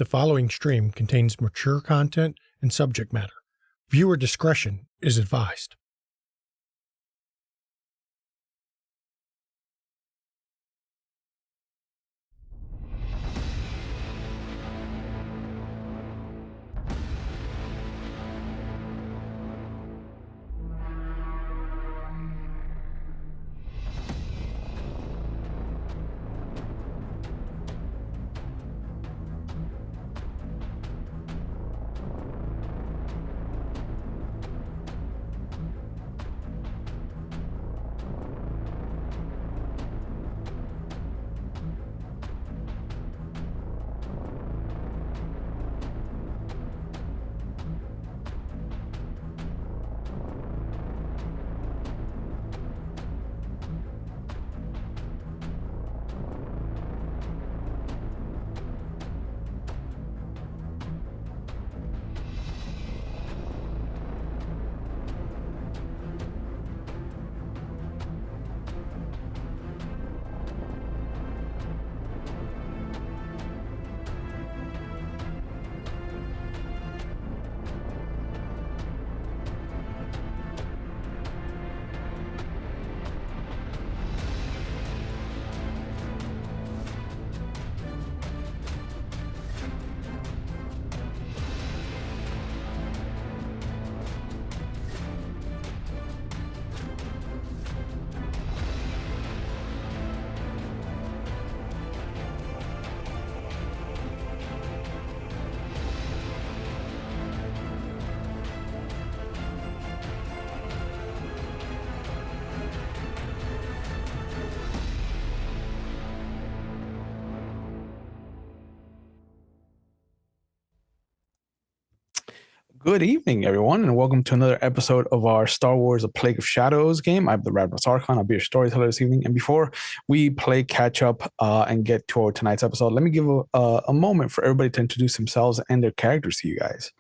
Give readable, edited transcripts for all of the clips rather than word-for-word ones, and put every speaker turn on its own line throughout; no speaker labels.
The following stream contains mature content and subject matter. Viewer discretion is advised.
Good evening, everyone, and welcome to another episode of our Star Wars: A Plague of Shadows game. I'm the Radbus Archon. I'll be your storyteller this evening. And before we play catch up and get to tonight's episode, let me give a moment for everybody to introduce themselves and their characters to you guys.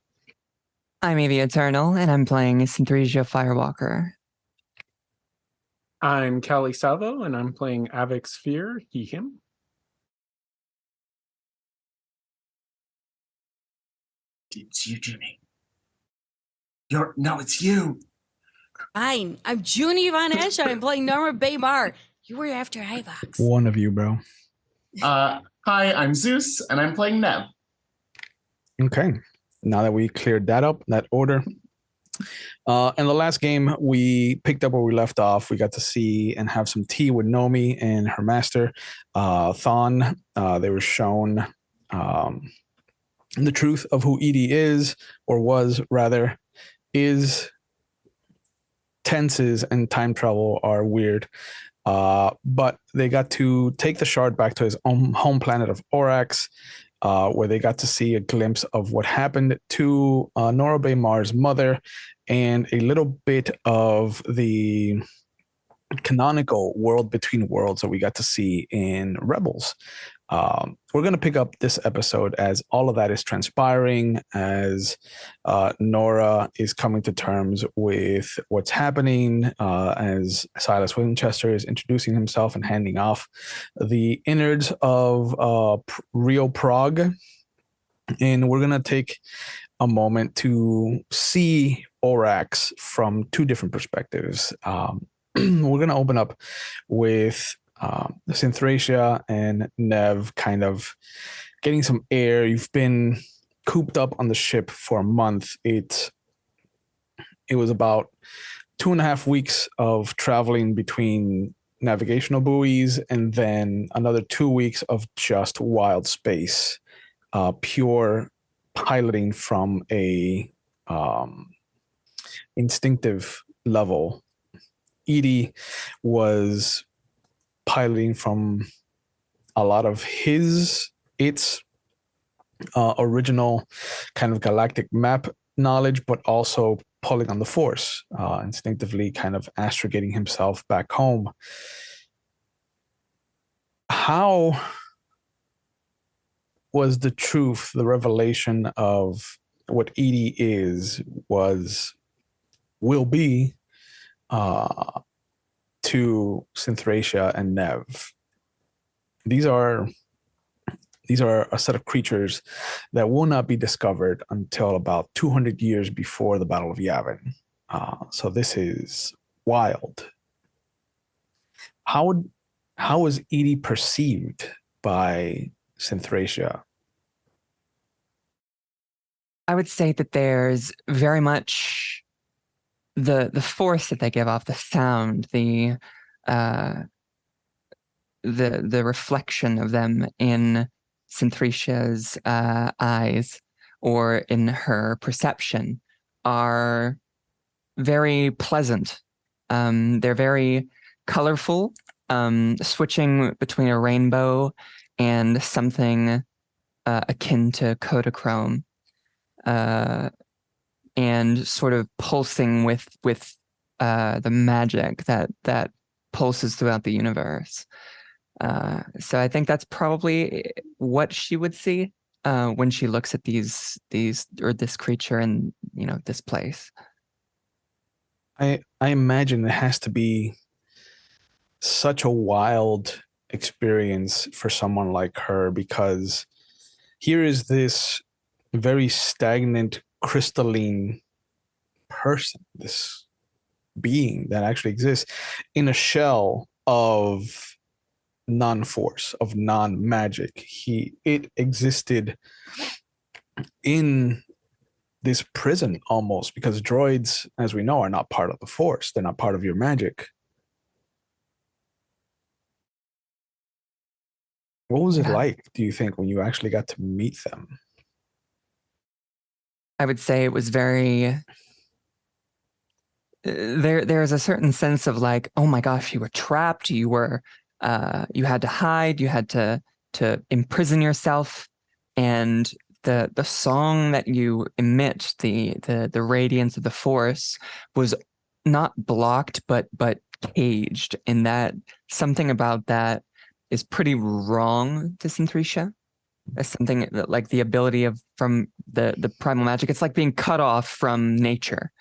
I'm Evie Eternal, and I'm playing Synthresia Firewalker.
I'm Callie Salvo, and I'm playing Avix Fear, he, him.
It's you, Jimmy. No, it's you.
Fine. I'm Junie Von Esha. I'm playing Norma Baymar. You were after Ivox.
One of you, bro.
Hi, I'm Zeus, and I'm playing Nev.
Okay. Now that we cleared that up, that order. In the last game, we picked up where we left off. We got to see and have some tea with Nomi and her master, Thon. They were shown the truth of who Edie is, or was, rather. Tenses and time travel are weird. But they got to take the shard back to his own home planet of Orax, where they got to see a glimpse of what happened to Nora Baymar's mother and a little bit of the canonical world between worlds that we got to see in Rebels. We're going to pick up this episode as all of that is transpiring, as Nora is coming to terms with what's happening, as Silas Winchester is introducing himself and handing off the innards of Rio Prague. And we're going to take a moment to see Orax from two different perspectives. We're going to open up with Synthresia and Nev kind of getting some air. You've been cooped up on the ship for a month. It was about 2.5 weeks of traveling between navigational buoys and then another 2 weeks of just wild space, pure piloting from a instinctive level. Edie was piloting from a lot of its original kind of galactic map knowledge, but also pulling on the Force, instinctively kind of astrogating himself back home. How was the truth, the revelation of what Edie will be, to Synthresia and Nev? These are These are a set of creatures that will not be discovered until about 200 years before the Battle of Yavin. So this is wild. How is Edie perceived by Synthracia?
I would say that there's very much the force that they give off, the sound, the reflection of them in Synthracia's eyes or in her perception are very pleasant. They're very colorful, switching between a rainbow and something akin to Kodachrome, and sort of pulsing with the magic that pulses throughout the universe. So I think that's probably what she would see when she looks at these or this creature in this place.
I imagine it has to be such a wild experience for someone like her, because here is this very stagnant, crystalline person, this being that actually exists in a shell of non-force, of non-magic. It existed in this prison almost, because droids, as we know, are not part of the force. They're not part of your magic. What was it like, do you think, when you actually got to meet them?
I would say it was very there's a certain sense of like, oh my gosh, you were trapped, you were you had to hide, you had to imprison yourself, and the song that you emit, the radiance of the force, was not blocked but caged, and that something about that is pretty wrong to Synthracia. As something that, like, the ability from the primal magic, it's like being cut off from nature.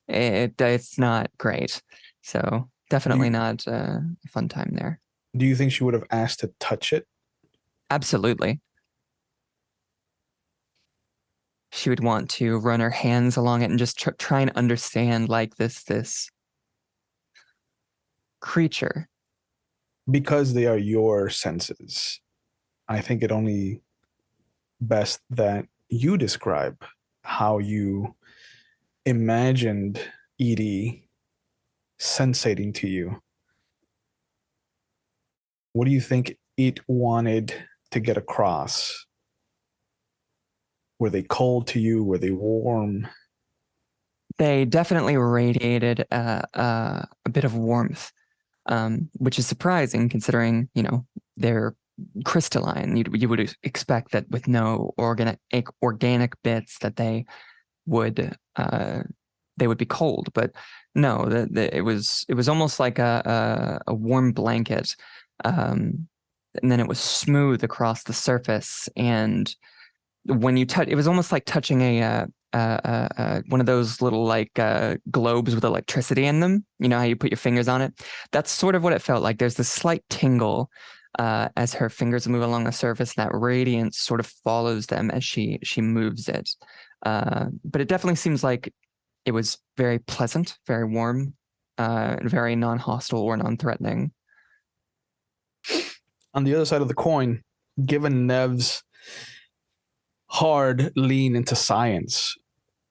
It's not great. So definitely not a fun time there.
Do you think she would have asked to touch it?
Absolutely. She would want to run her hands along it and just try and understand, like, this creature.
Because they are your senses, I think it only best that you describe how you imagined Edie sensating to you. What do you think it wanted to get across? Were they cold to you? Were they warm?
They definitely radiated a bit of warmth, which is surprising considering, they're crystalline. You would expect that with no organic bits that they would be cold, but no, it was almost like a warm blanket, and then it was smooth across the surface. And when you touch, it was almost like touching a one of those little, like, globes with electricity in them. You know how you put your fingers on it? That's sort of what it felt like. There's this slight tingle as her fingers move along the surface. That radiance sort of follows them as she moves it. But it definitely seems like it was very pleasant, very warm, and very non-hostile or non-threatening.
On the other side of the coin, given Nev's hard lean into science,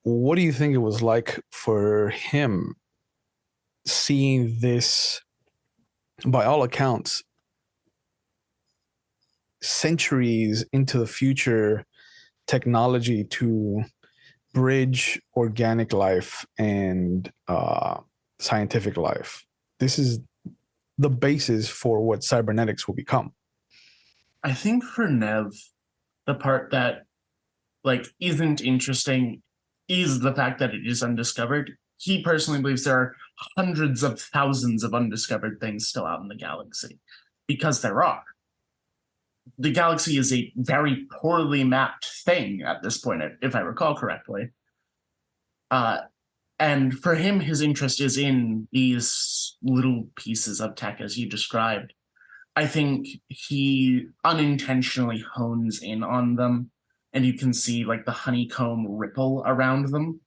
what do you think it was like for him seeing this, by all accounts, centuries into the future technology to bridge organic life and scientific life? This is the basis for what cybernetics will become.
I think for Nev, the part that isn't interesting is the fact that it is undiscovered. He personally believes there are hundreds of thousands of undiscovered things still out in the galaxy, because there are. The galaxy is a very poorly mapped thing at this point, if I recall correctly. And for him, his interest is in these little pieces of tech, as you described. I think he unintentionally hones in on them, and you can see like the honeycomb ripple around them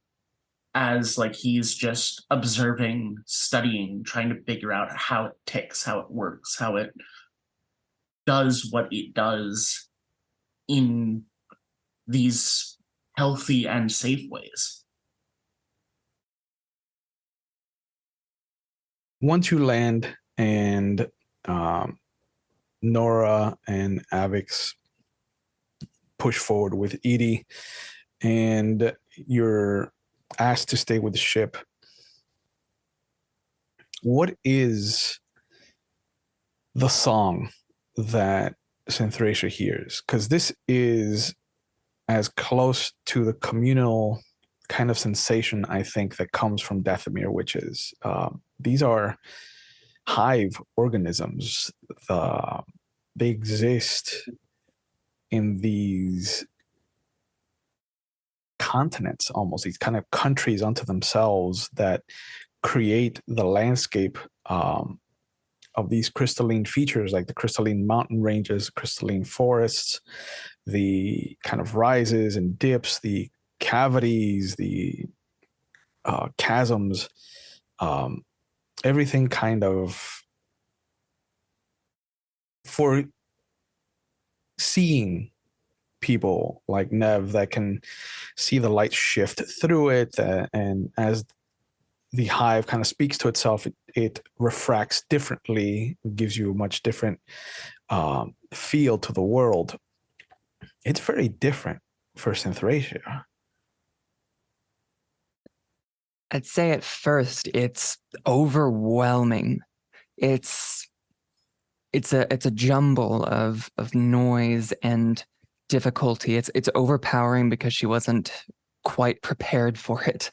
as like he's just observing, studying, trying to figure out how it ticks, how it works, how it does what it does in these healthy and safe ways.
Once you land and Nora and Avix push forward with Edie, and you're asked to stay with the ship, what is the song that Synthracia hears? Because this is as close to the communal kind of sensation, I think, that comes from Dathomir witches. These are hive organisms. They exist in these continents, almost these kind of countries unto themselves that create the landscape of these crystalline features, like the crystalline mountain ranges, crystalline forests, the kind of rises and dips, the cavities, the chasms, everything kind of for seeing people like Nev that can see the light shift through it, and as the hive kind of speaks to itself, it refracts differently, gives you a much different feel to the world. It's very different for Synthracia.
I'd say at first it's overwhelming. It's a jumble of noise and difficulty. It's overpowering because she wasn't quite prepared for it.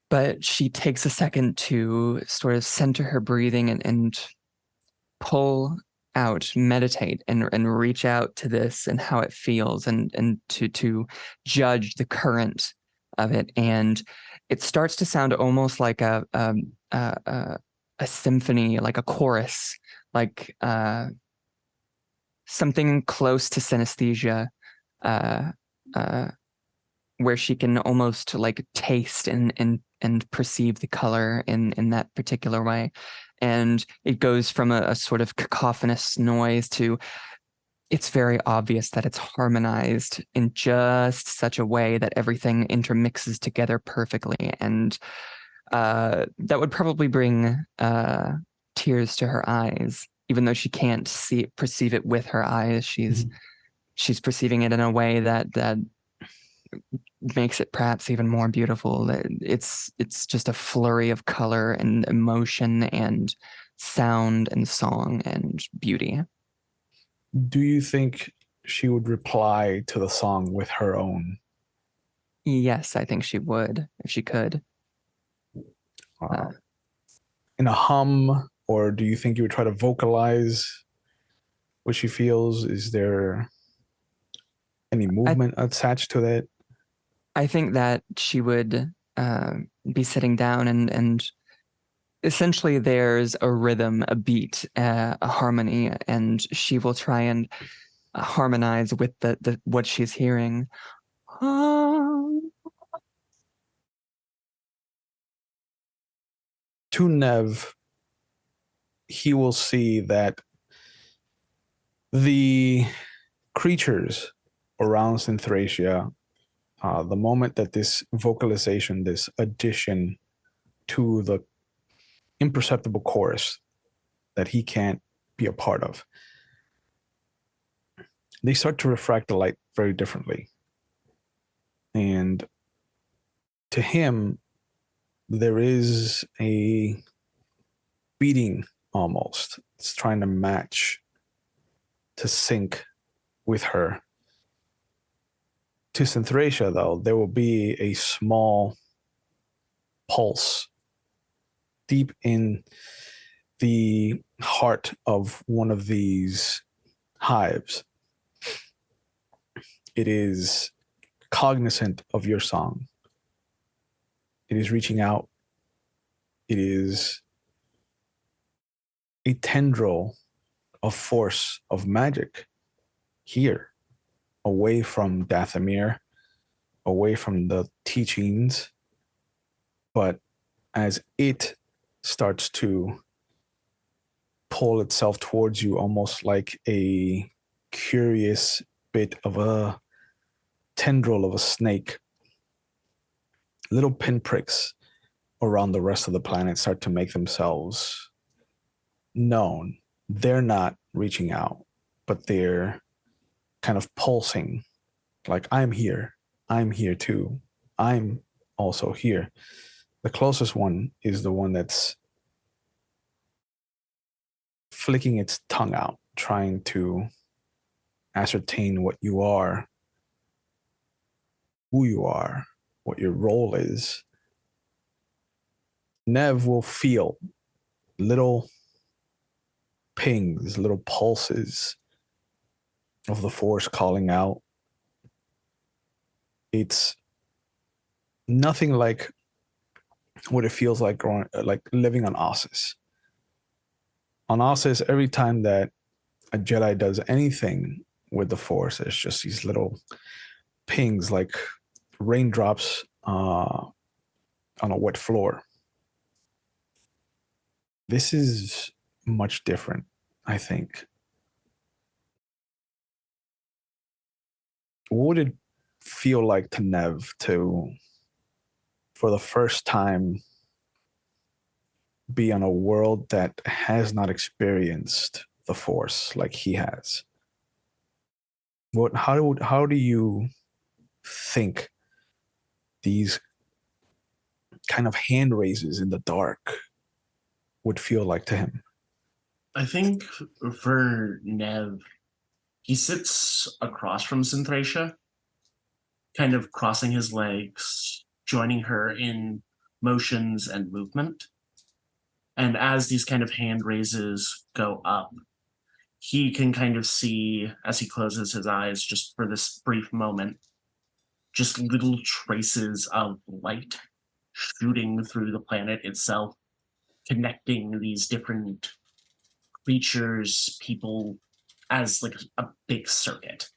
But she takes a second to sort of center her breathing and pull out, meditate, and reach out to this and how it feels, and to judge the current of it. And it starts to sound almost like a symphony, like a chorus, like something close to synesthesia, where she can almost like taste and perceive the color in that particular way. And it goes from a sort of cacophonous noise to, it's very obvious that it's harmonized in just such a way that everything intermixes together perfectly. And that would probably bring tears to her eyes, even though she can't perceive it with her eyes. She's perceiving it in a way that makes it perhaps even more beautiful. It's just a flurry of color and emotion and sound and song and beauty.
Do you think she would reply to the song with her own?
Yes, I think she would if she could.
In a hum, or do you think you would try to vocalize what she feels? Is there any movement attached to that?
I think that she would be sitting down and essentially there's a rhythm, a beat, a harmony, and she will try and harmonize with the what she's hearing.
To Nev, he will see that the creatures around Synthracia, the moment that this vocalization, this addition to the imperceptible chorus that he can't be a part of, they start to refract the light very differently. And to him, there is a beating almost. It's trying to match, to sync with her. To Synthracia, though, there will be a small pulse deep in the heart of one of these hives. It is cognizant of your song. It is reaching out. It is a tendril of force, of magic here, away from Dathomir, away from the teachings. But as it starts to pull itself towards you, almost like a curious bit of a tendril of a snake, little pinpricks around the rest of the planet start to make themselves known. They're not reaching out, but they're kind of pulsing, like, I'm here too, I'm also here. The closest one is the one that's flicking its tongue out, trying to ascertain what you are, who you are, what your role is. Nev will feel little pings, little pulses of the force calling out. It's nothing like what it feels like like living on Ossus. On Ossus, every time that a Jedi does anything with the force, it's just these little pings, like raindrops on a wet floor. This is much different, I think. What would it feel like to Nev to, for the first time, be on a world that has not experienced the Force like he has? How do you think these kind of hand raises in the dark would feel like to him?
I think for Nev, he sits across from Synthracia, kind of crossing his legs, joining her in motions and movement. And as these kind of hand raises go up, he can kind of see, as he closes his eyes just for this brief moment, just little traces of light shooting through the planet itself, connecting these different creatures, people, as like a big circuit.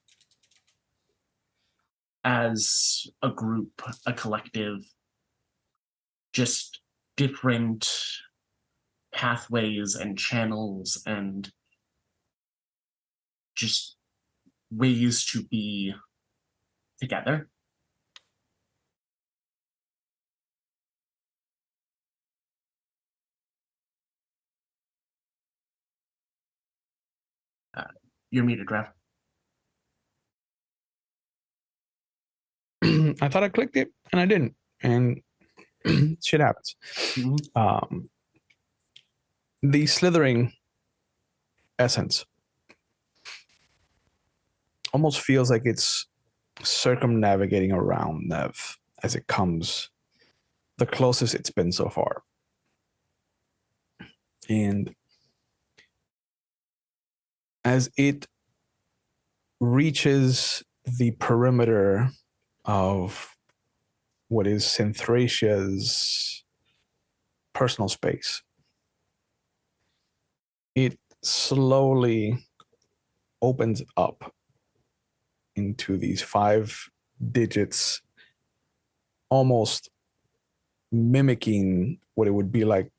As a group, a collective, just different pathways and channels and just ways to be together. You're muted, Raf.
I thought I clicked it and I didn't, and shit happens.
Mm-hmm.
The slithering essence almost feels like it's circumnavigating around Nev as it comes the closest it's been so far. And as it reaches the perimeter of what is Synthracia's personal space, it slowly opens up into these 5 digits, almost mimicking what it would be like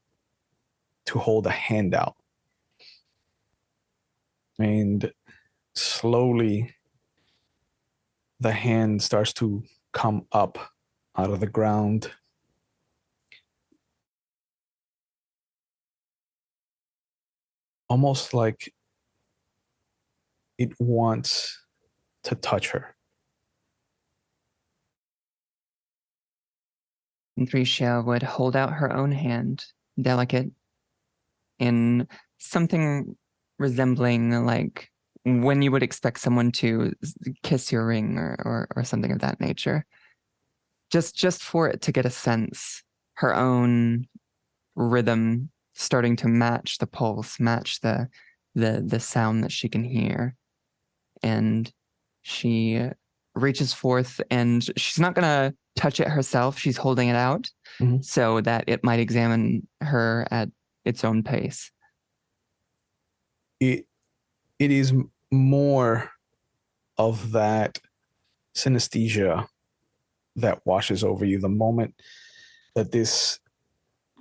to hold a hand out. And slowly the hand starts to come up out of the ground. Almost like it wants to touch her.
Synthracia would hold out her own hand, delicate, in something resembling like when you would expect someone to kiss your ring or something of that nature. Just for it to get a sense, her own rhythm starting to match the pulse, match the sound that she can hear. And she reaches forth, and she's not going to touch it herself. She's holding it out so that it might examine her at its own pace.
it is more of that synesthesia that washes over you the moment that this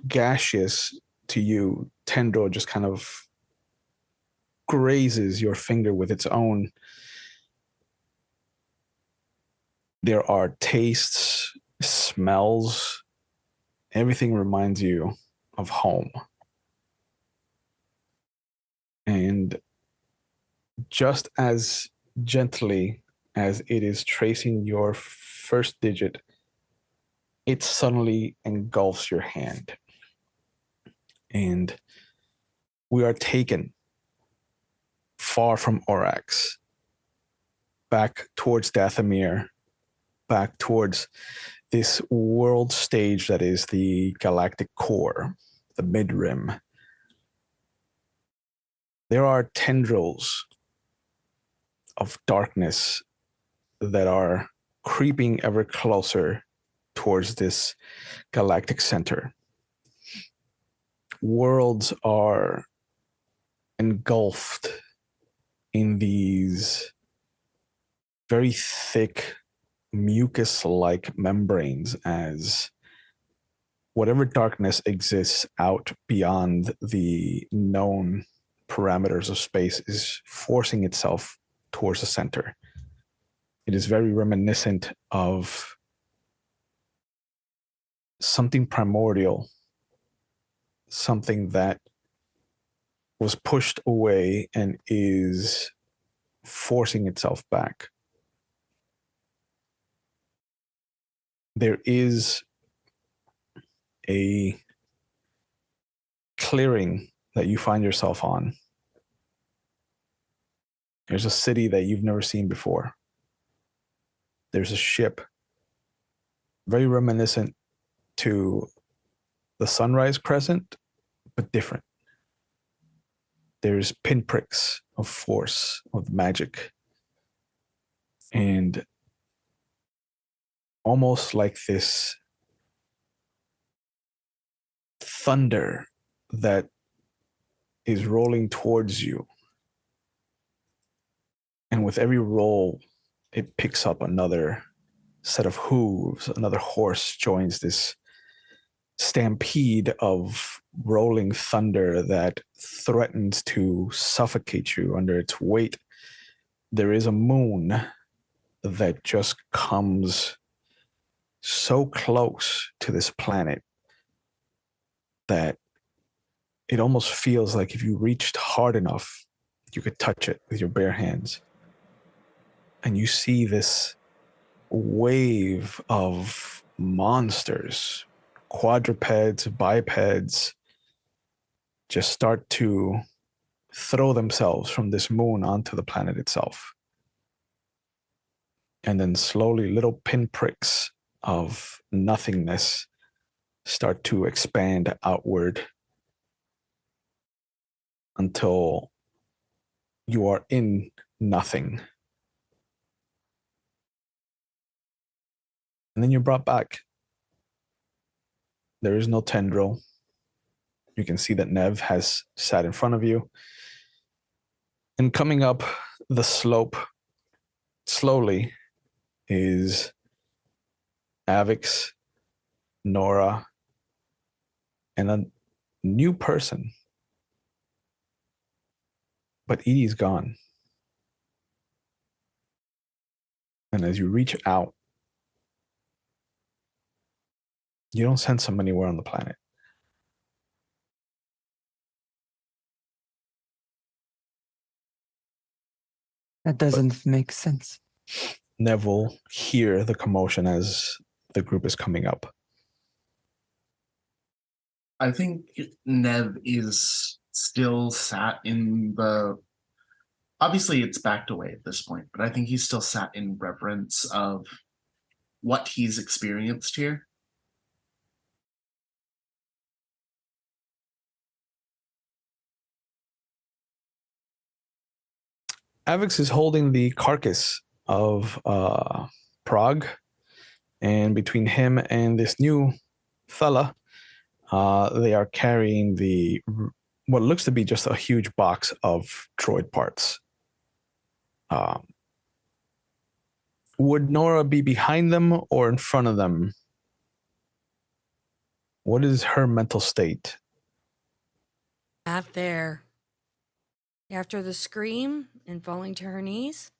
gaseous to you tendril just kind of grazes your finger with its own. There are tastes, smells, everything reminds you of home. And just as gently as it is tracing your first digit, it suddenly engulfs your hand. And we are taken far from Orax, back towards Dathomir, back towards this world stage that is the galactic core, the mid-rim. There are tendrils of darkness that are creeping ever closer towards this galactic center. Worlds are engulfed in these very thick mucus-like membranes as whatever darkness exists out beyond the known parameters of space is forcing itself towards the center. It is very reminiscent of something primordial, something that was pushed away and is forcing itself back. There is a clearing that you find yourself on. There's a city that you've never seen before. There's a ship, very reminiscent to the Sunrise Crescent, but different. There's pinpricks of force, of magic, and almost like this thunder that is rolling towards you. And with every roll, it picks up another set of hooves, another horse joins this stampede of rolling thunder that threatens to suffocate you under its weight. There is a moon that just comes so close to this planet that it almost feels like if you reached hard enough, you could touch it with your bare hands. And you see this wave of monsters, quadrupeds, bipeds, just start to throw themselves from this moon onto the planet itself. And then slowly little pinpricks of nothingness start to expand outward until you are in nothing. And then you're brought back. There is no tendril. You can see that Nev has sat in front of you. And coming up the slope slowly is Avix, Nora, and a new person. But Edie's gone. And as you reach out, you don't sense them anywhere on the planet.
That doesn't make sense.
Nev will hear the commotion as the group is coming up.
I think Nev is still sat in the... Obviously, it's backed away at this point, but I think he's still sat in reverence of what he's experienced here.
Avix is holding the carcass of Prague, and between him and this new fella, they are carrying the what looks to be just a huge box of droid parts. Would Nora be behind them or in front of them? What is her mental state?
Not there. After the scream and falling to her knees,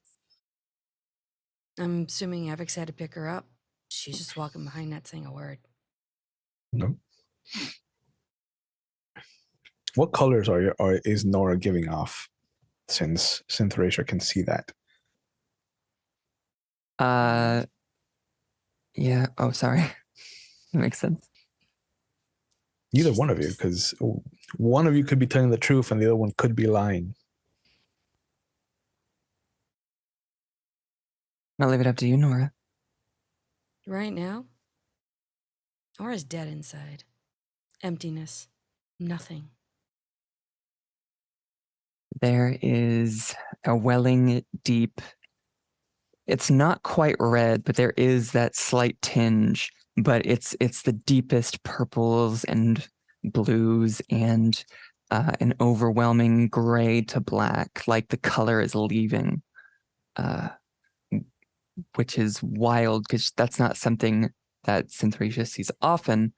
I'm assuming Avix had to pick her up. She's just walking behind, not saying a word.
No. What colors is Nora giving off? Since Racer can see that.
Yeah. Oh, sorry. That makes sense.
Neither one of you, because one of you could be telling the truth and the other one could be lying.
I'll leave it up to you, Nora.
Right now, Nora's dead inside. Emptiness. Nothing.
There is a welling deep. It's not quite red, but there is that slight tinge. But it's the deepest purples and blues and an overwhelming gray to black, like the color is leaving, which is wild because that's not something that Synthracia sees often.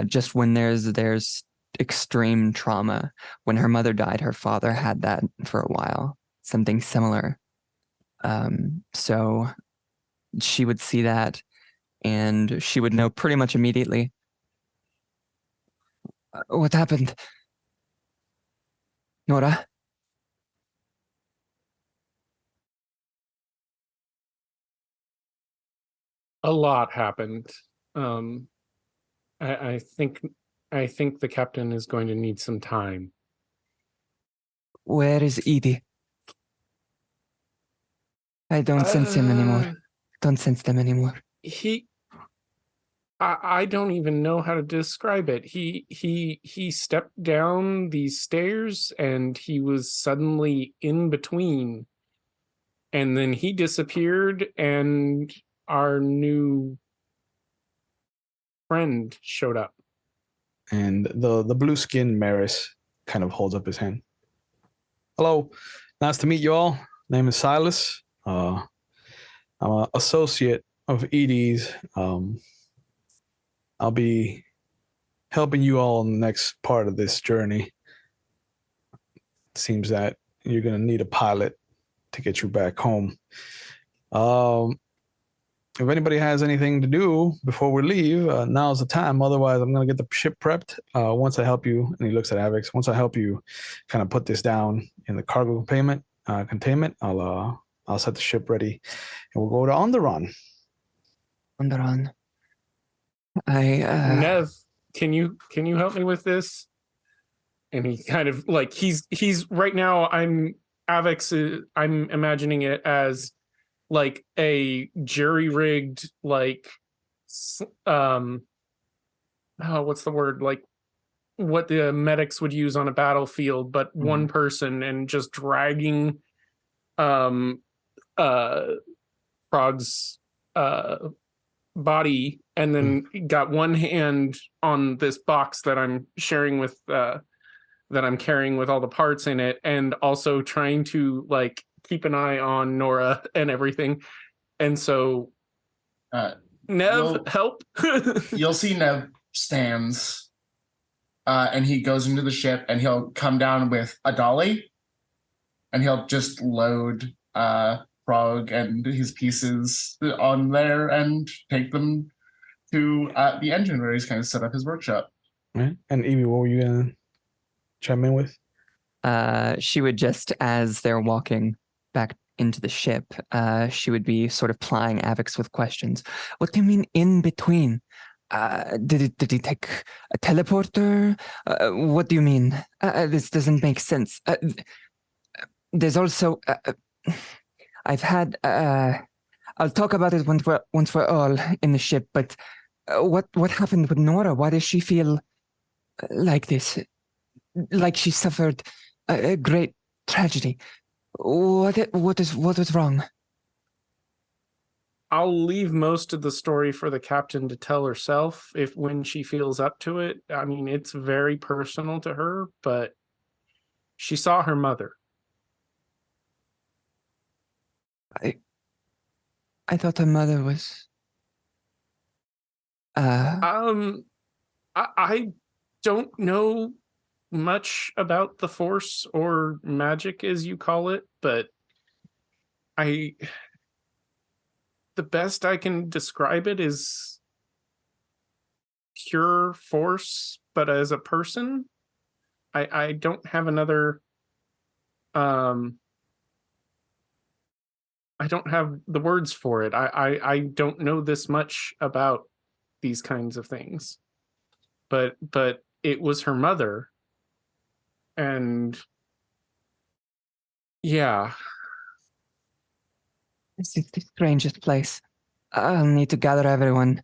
Just when there's extreme trauma. When her mother died, her father had that for a while, something similar. So she would see that. And she would know pretty much immediately. What happened? Nora?
A lot happened. I think the captain is going to need some time.
Where is Edie? I don't sense him anymore. Don't sense them anymore.
I don't even know how to describe it. He stepped down these stairs and he was suddenly in between. And then he disappeared and our new friend showed up.
And the blue skin Maris kind of holds up his hand. Hello, nice to meet you all. Name is Silas. I'm an associate of Edie's. I'll be helping you all in the next part of this journey. It seems that you're going to need a pilot to get you back home. If anybody has anything to do before we leave, now's the time. Otherwise, I'm going to get the ship prepped. Once I help you, and he looks at Avix, once I help you kind of put this down in the cargo containment, I'll set the ship ready, and we'll go to Onderon.
Onderon.
Nev, can you help me with this? And he kind of like he's right now. I'm imagining it as like a jury-rigged like what's the word, like what the medics would use on a battlefield, but one person, and just dragging Frog's body, and then got one hand on this box that I'm sharing with that I'm carrying with all the parts in it, and also trying to like keep an eye on Nora and everything. And so Nev, help.
You'll see Nev stands and he goes into the ship, and he'll come down with a dolly, and he'll just load Frog and his pieces on there and take them to the engine where he's kind of set up his workshop.
Right. And Evie, what were you going to chime in with?
She would just, as they're walking back into the ship, she would be sort of plying Avix with questions. What do you mean in between? Did he take a teleporter? What do you mean? This doesn't make sense. There's also... I've had... I'll talk about it once we're all in the ship, but what happened with Nora? Why does she feel like this? Like she suffered a great tragedy. What was wrong?
I'll leave most of the story for the captain to tell herself when she feels up to it. I mean, it's very personal to her, but She saw her mother.
I thought her mother was.
I don't know much about the Force or magic, as you call it, but the best I can describe it is pure Force, but as a person. I don't have another. I don't have the words for it. I don't know this much about these kinds of things, but it was her mother, and yeah.
This is the strangest place. I'll need to gather everyone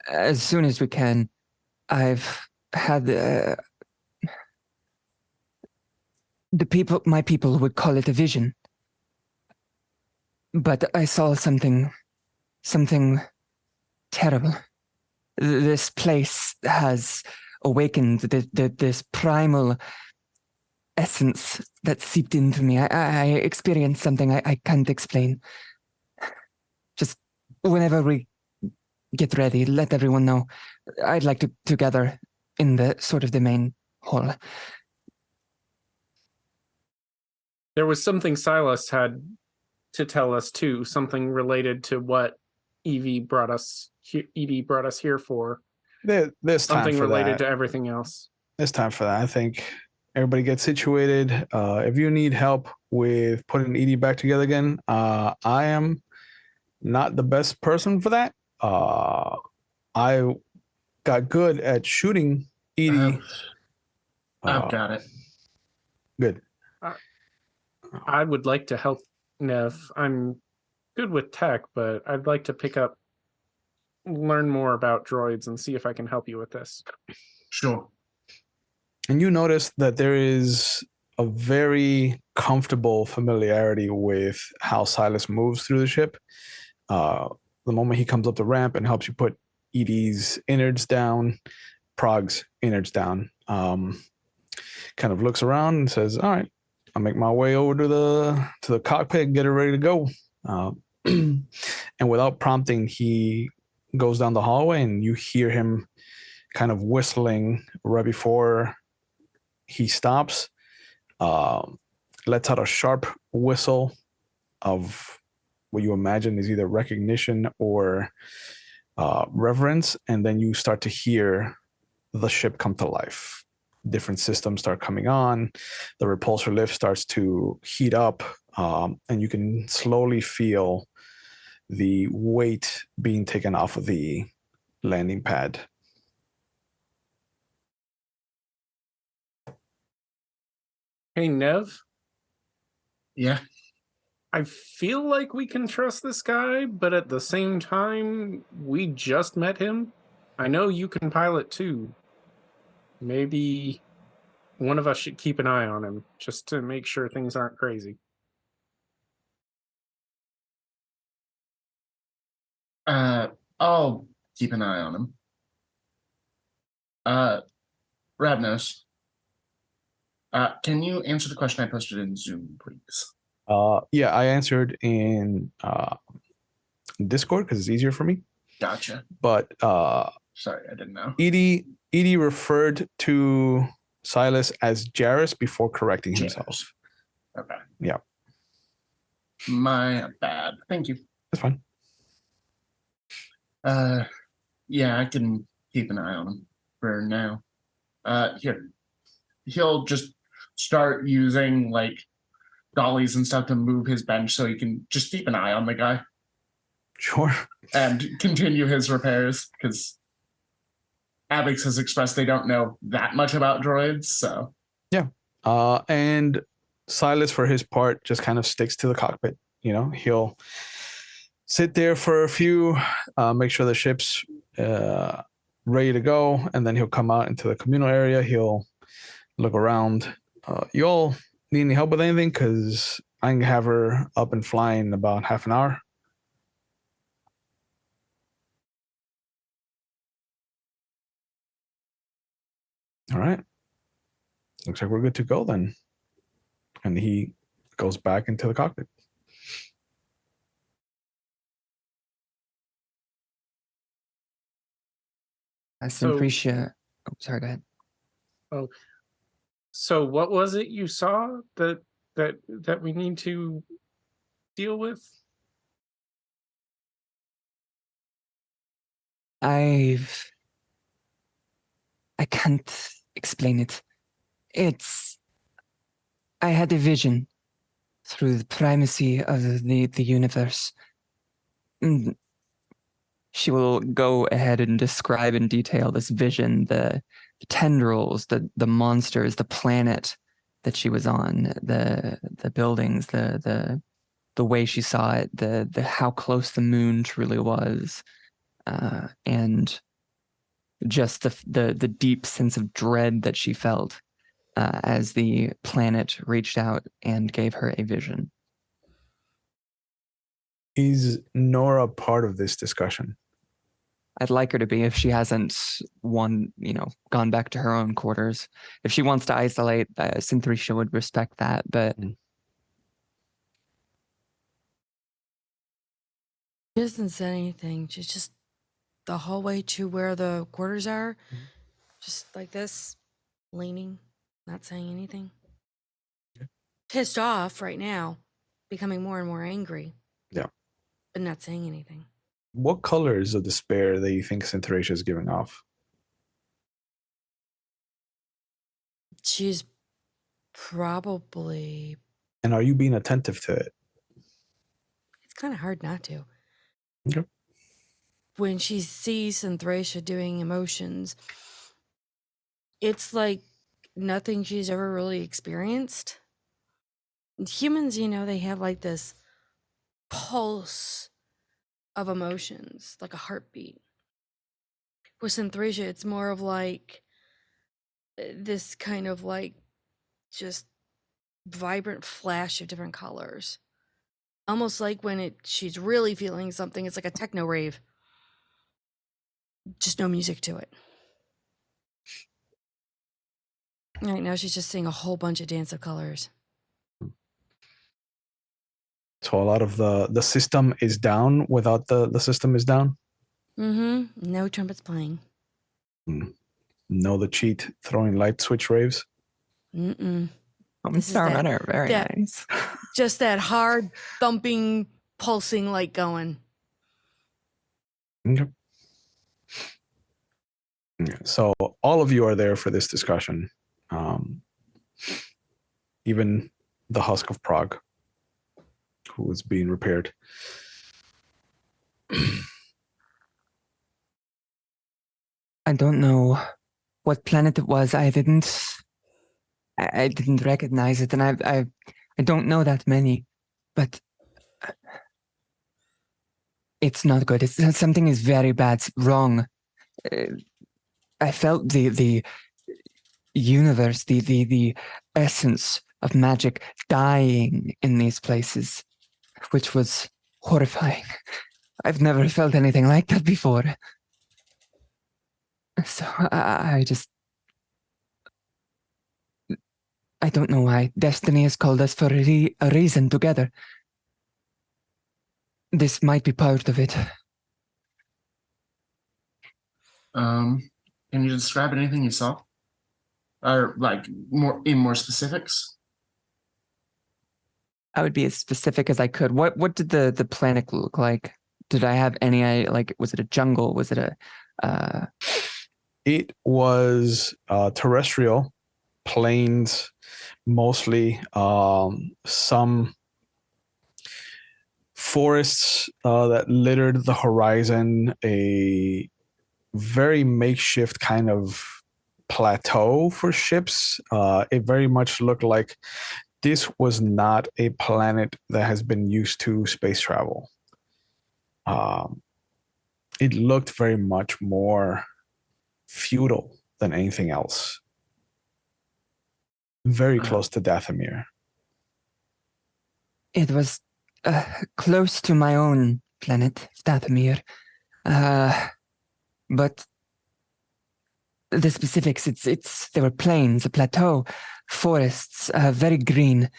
as soon as we can. I've had my people would call it a vision. But I saw something terrible. This place has awakened this primal essence that seeped into me. I experienced something I can't explain. Just whenever we get ready, let everyone know. I'd like to gather in the main hall.
There was something Silas had to tell us too, something related to what Evie brought us here for.
There's time
something
for
related
that.
to everything else.
There's time for that. I think everybody gets situated. If you need help with putting Edie back together again, I am not the best person for that. I got good at shooting Edie.
I've got it.
Good.
I would like to help Nev. I'm good with tech, but I'd like to learn more about droids and see if I can help you with this.
Sure.
And you notice that there is a very comfortable familiarity with how Silas moves through the ship. The moment he comes up the ramp and helps you put Edie's innards down, Prague's innards down, kind of looks around and says, "All right, I'll make my way over to the cockpit and get it ready to go." And without prompting, he goes down the hallway, and you hear him kind of whistling right before he stops. Lets out a sharp whistle of what you imagine is either recognition or reverence, and then you start to hear the ship come to life. Different systems start coming on. The repulsor lift starts to heat up, and you can slowly feel the weight being taken off of the landing pad.
Hey, Nev.
Yeah.
I feel like we can trust this guy, but at the same time, we just met him. I know you can pilot too. Maybe one of us should keep an eye on him just to make sure things aren't crazy.
I'll keep an eye on him. Ravnos, can you answer the question I posted in Zoom, please?
Yeah, I answered in Discord because it's easier for me.
Gotcha.
But
sorry, I didn't know.
Edie referred to Silas as Jarrus before correcting himself.
Okay.
Yeah.
My bad. Thank you.
That's fine.
Yeah, I can keep an eye on him for now. Here. He'll just start using like dollies and stuff to move his bench so he can just keep an eye on the guy.
Sure.
And continue his repairs because Abix has expressed they don't know that much about droids, so.
Yeah. And Silas, for his part, just kind of sticks to the cockpit. You know, he'll sit there for a few, make sure the ship's ready to go, and then he'll come out into the communal area. He'll look around. You all need any help with anything? Because I can have her up and flying in about half an hour. All right. Looks like we're good to go then. and he goes back into the cockpit.
Synthresia. Oh, sorry, go ahead.
Oh, so what was it you saw that we need to deal with?
I can't explain it. I had a vision through the primacy of the universe. She will go ahead and describe in detail this vision, the tendrils, the monsters, the planet that she was on, the buildings, the way she saw it, the how close the moon truly was, and just the deep sense of dread that she felt as the planet reached out and gave her a vision.
Is Nora part of this discussion?
I'd like her to be if she hasn't gone back to her own quarters. If she wants to isolate, Synthresia would respect that, but
She doesn't say anything. She's just the hallway to where the quarters are, just like this, leaning, not saying anything. Pissed off right now, becoming more and more angry.
Yeah.
But not saying anything.
What color is the despair that you think Synthresia is giving off?
She's probably...
And are you being attentive to it?
It's kind of hard not to.
Okay.
When she sees Synthresia doing emotions, it's like nothing she's ever really experienced. Humans, they have like this pulse of emotions, like a heartbeat. With Synthresia, it's more of like this kind of like just vibrant flash of different colors. Almost like when she's really feeling something, it's like a techno rave. Just no music to it. Right now she's just seeing a whole bunch of dance of colors.
So a lot of the system is down without the system is down?
Mm-hmm. No trumpets playing.
No, the cheat throwing light switch raves?
Mm-mm.
Star Runner, very nice.
Just that hard thumping, pulsing light going.
Okay. So all of you are there for this discussion. Even the Husk of Prague, who is being repaired.
I don't know what planet it was. I didn't recognize it, and I don't know that many, but it's not good. Something is very bad, wrong. I felt the universe, the essence of magic dying in these places, which was horrifying. I've never felt anything like that before. So I don't know why. Destiny has called us for a reason together. This might be part of it.
Can you describe anything you saw? Or like more specifics?
I would be as specific as I could. What did the planet look like? Did I have any was it a jungle? Was it a
It was terrestrial, plains, mostly some forests that littered the horizon, a very makeshift kind of plateau for ships. It very much looked like this was not a planet that has been used to space travel. It looked very much more feudal than anything else. Very close to Dathomir.
It was close to my own planet, Dathomir. But the specifics, there were plains, a plateau, forests, very green,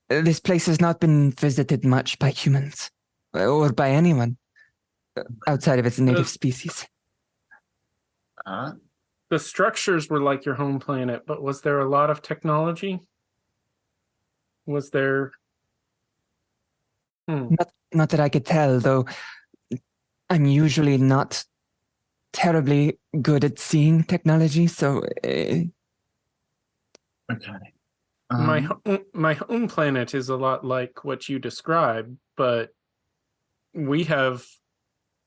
This place has not been visited much by humans or by anyone outside of its native species.
The structures were like your home planet, but was there a lot of technology? Was there?
Not that I could tell, though. I'm usually not terribly good at seeing technology, so.
Okay.
My home planet is a lot like what you described, but we have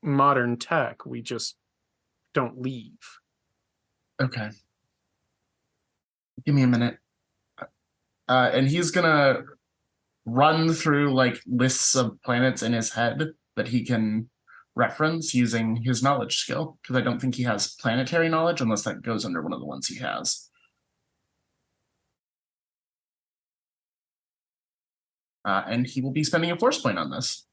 modern tech. We just don't leave.
Okay. Give me a minute. And he's gonna run through like lists of planets in his head that he can reference using his knowledge skill, because I don't think he has planetary knowledge unless that goes under one of the ones he has. And he will be spending a force point on this.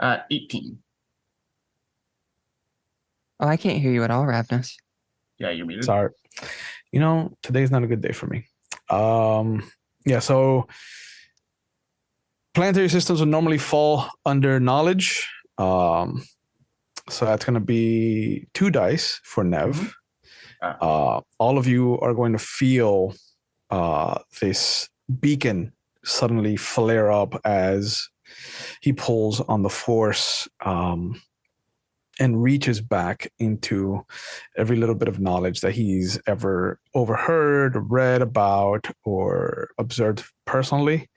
Uh, 18.
Oh, I can't hear you at all, Ravnus.
Yeah, you're muted.
Sorry. Today's not a good day for me. So planetary systems would normally fall under knowledge. So that's going to be 2 dice for Nev. All of you are going to feel this beacon suddenly flare up as he pulls on the force and reaches back into every little bit of knowledge that he's ever overheard, read about, or observed personally.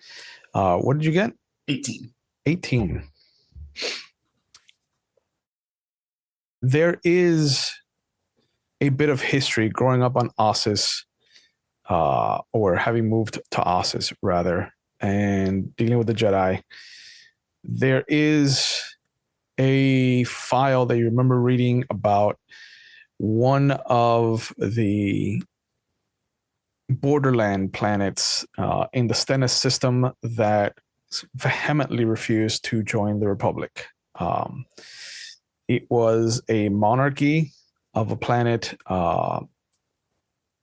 What did you get?
18.
18. There is a bit of history growing up on Ossus, or having moved to Ossus, rather, and dealing with the Jedi. There is a file that you remember reading about one of the borderland planets in the Stennis system that vehemently refused to join the Republic. It was a monarchy of a planet,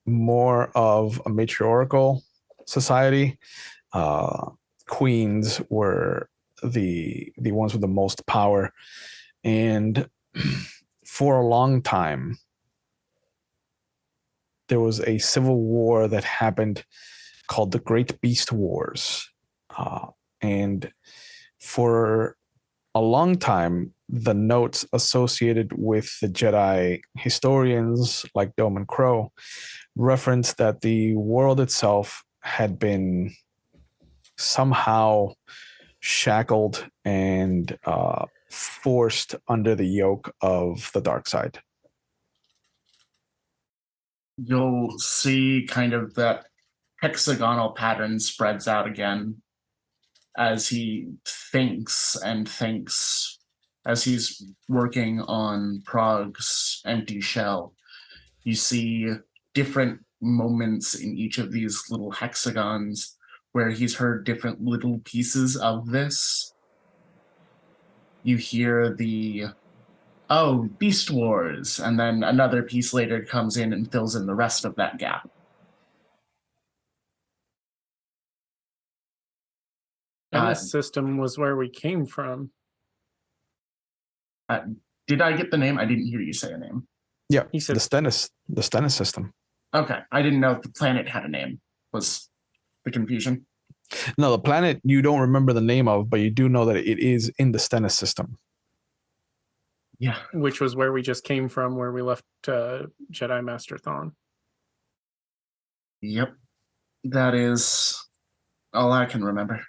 more of a matriarchal society. Queens were the ones with the most power, and for a long time there was a civil war that happened called the Great Beast Wars, and for a long time the notes associated with the Jedi historians like Dome and Crow referenced that the world itself had been somehow shackled and forced under the yoke of the dark side.
You'll see kind of that hexagonal pattern spreads out again as he thinks and thinks, as he's working on Prague's empty shell. You see different moments in each of these little hexagons where he's heard different little pieces of this. You hear the, Beast Wars, and then another piece later comes in and fills in the rest of that gap.
And this system was where we came from.
Did I get the name? I didn't hear you say a name.
Yeah,
He said
the Stennis system.
Okay, I didn't know if the planet had a name. Was the confusion?
No, the planet you don't remember the name of, but you do know that it is in the Stennis system.
Yeah.
Which was where we just came from, where we left Jedi Master Thrawn.
Yep. That is all I can remember.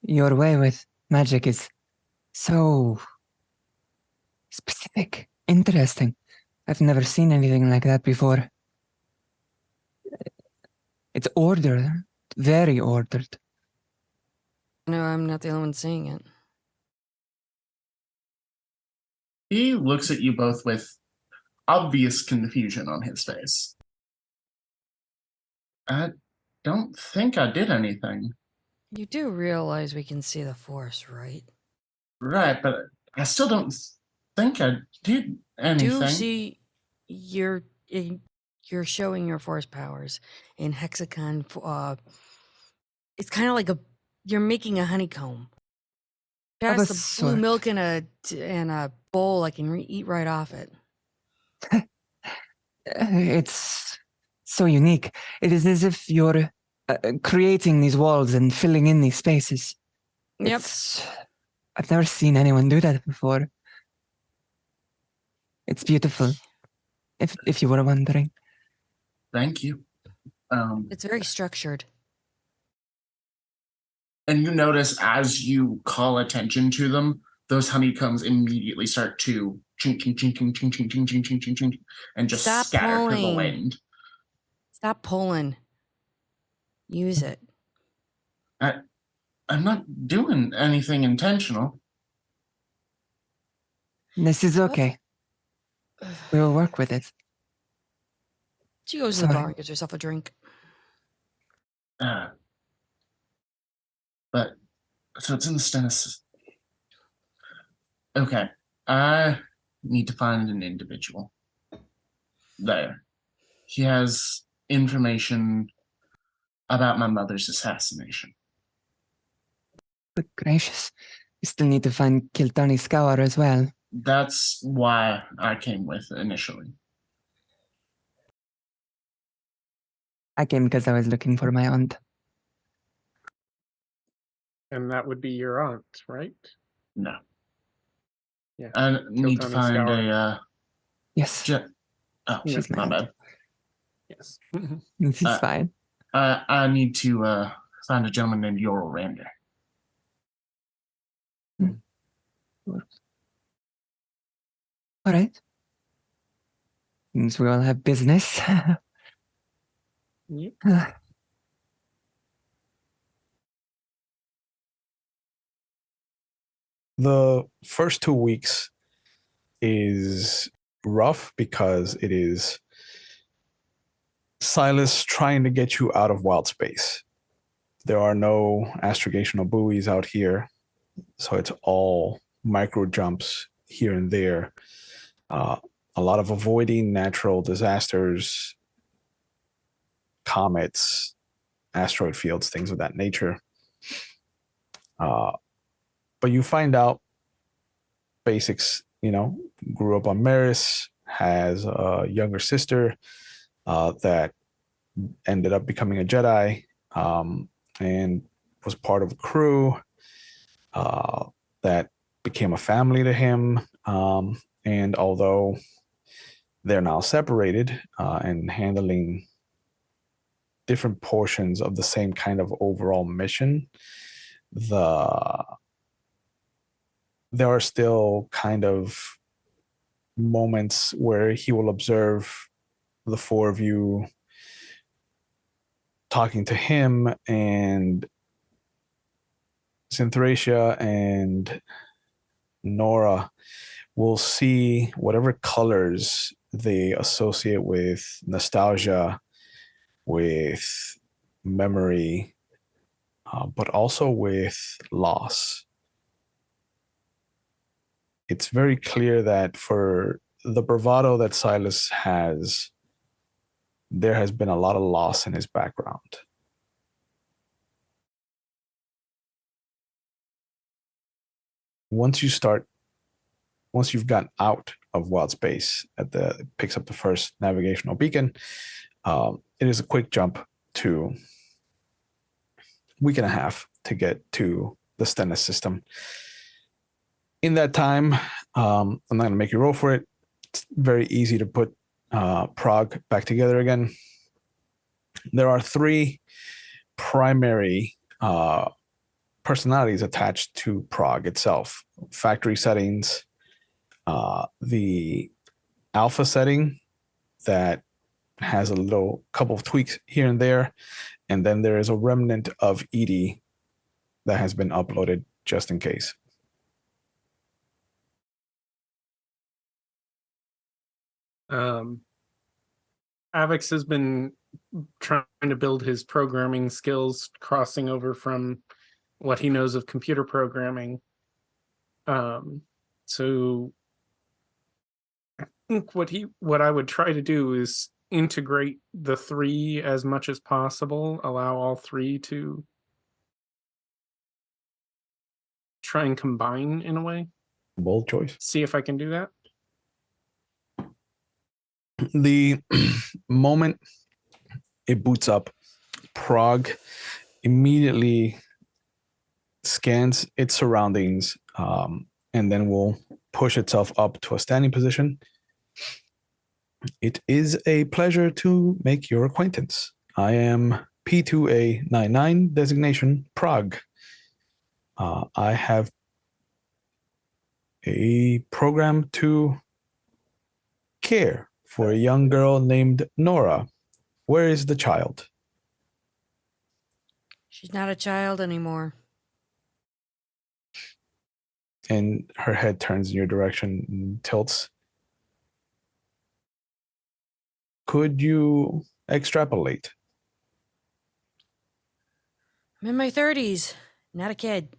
Your way with magic is so specific, interesting. I've never seen anything like that before. It's ordered, very ordered.
No, I'm not the only one seeing it.
He looks at you both with obvious confusion on his face. I don't think I did anything.
You do realize we can see the Force, right?
Right, but I still don't think I did anything.
Do see you're you're showing your force powers in hexagon. It's kind of like you're making a honeycomb.
Of a
Pass the blue
sort.
milk in a bowl. I can eat right off it.
It's so unique. It is as if you're creating these walls and filling in these spaces.
Yep.
I've never seen anyone do that before. It's beautiful, if you were wondering.
Thank you.
It's very structured.
And you notice as you call attention to them, those honeycombs immediately start to chink, chink, chink, chink, chink, chink, chink, chink, chink, chink, chink, and just
Stop
scatter to the
pulling.
wind.
Stop pulling. Use it.
I'm not doing anything intentional.
This is okay. We will work with it.
She goes to the
Sorry.
bar and gets herself a drink.
But so it's in the stennis. Okay, I need to find an individual. There, he has information about my mother's assassination.
Good gracious. We still need to find Kiltani Scour as well.
That's why I came with initially.
I came because I was looking for my aunt.
And that would be your aunt, right?
No.
Yeah.
I need to
Kiltani
find
Scour.
a
Yes,
oh,
she's my
my
aunt.
bad.
Yes.
This is fine.
I need to find a gentleman named Yoral Rander.
All right. Means we all have business.
Yep.
The first 2 weeks is rough because it is Silas trying to get you out of wild space. There are no astrogational buoys out here, so it's all micro jumps here and there. A lot of avoiding natural disasters, comets, asteroid fields, things of that nature. But you find out basics, grew up on Maris, has a younger sister that ended up becoming a Jedi and was part of a crew that became a family to him. And although they're now separated and handling different portions of the same kind of overall mission, there are still kind of moments where he will observe the four of you talking to him, and Synthracia and Nora will see whatever colors they associate with nostalgia, with memory, but also with loss. It's very clear that for the bravado that Silas has, there has been a lot of loss in his background. Once you've gotten out of wild space, it picks up the first navigational beacon, it is a quick jump to week and a half to get to the Stennis system. In that time, I'm not going to make you roll for it. It's very easy to put Prague back together again. There are 3 primary personalities attached to Prague itself. Factory settings, the alpha setting that has a couple of tweaks here and there, and then there is a remnant of Edie that has been uploaded just in case.
Avix has been trying to build his programming skills, crossing over from what he knows of computer programming. So think what I would try to do is integrate the three as much as possible, allow all three to try and combine in a way.
Bold choice.
See if I can do that.
The moment it boots up, Prague immediately scans its surroundings, and then will push itself up to a standing position. It is a pleasure to make your acquaintance. I am P2A99 designation Prague. I have a program to care for a young girl named Nora. Where is the child?
She's not a child anymore.
And her head turns in your direction and tilts. Could you extrapolate?
I'm in my 30s, not a kid.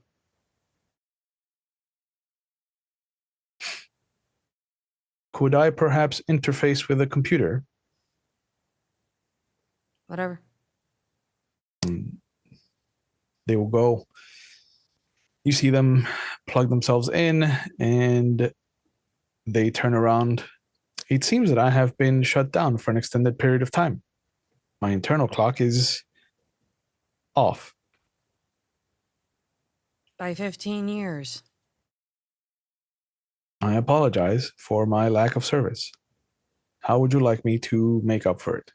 Could I perhaps interface with a computer?
Whatever.
They will go. You see them plug themselves in and they turn around. It seems that I have been shut down for an extended period of time. My internal clock is off.
By 15 years.
I apologize for my lack of service. How would you like me to make up for it?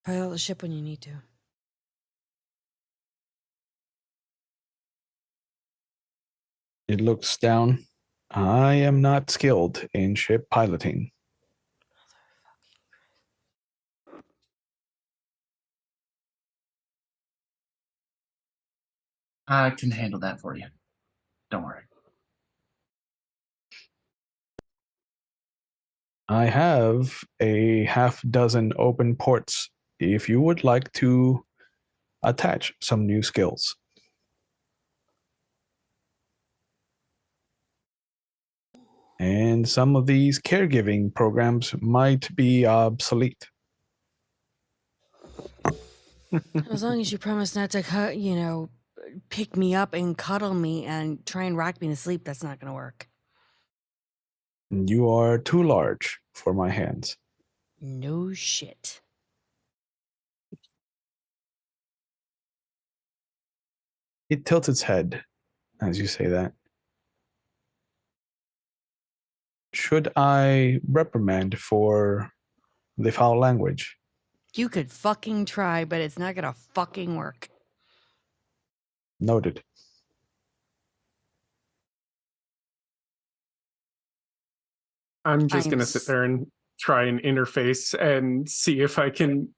Pilot the ship when you need to.
It looks down. I am not skilled in ship piloting.
I can handle that for you. Don't worry.
I have a half dozen open ports if you would like to attach some new skills. And some of these caregiving programs might be obsolete.
As long as you promise not to, pick me up and cuddle me and try and rock me to sleep, that's not going to work.
You are too large for my hands.
No shit.
It tilts its head as you say that. Should I reprimand for the foul language?
You could fucking try, but it's not going to fucking work.
Noted.
I'm just going to sit there and try and interface and see if I can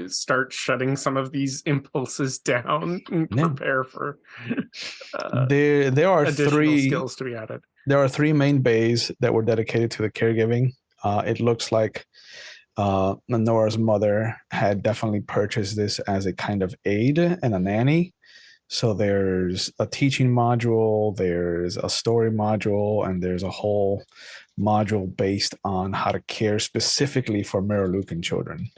start shutting some of these impulses down and prepare for
there are
additional skills to be added.
There are three main bays that were dedicated to the caregiving. It looks like Nora's mother had definitely purchased this as a kind of aid and a nanny. So there's a teaching module, there's a story module, and there's a whole module based on how to care specifically for Miralukan children.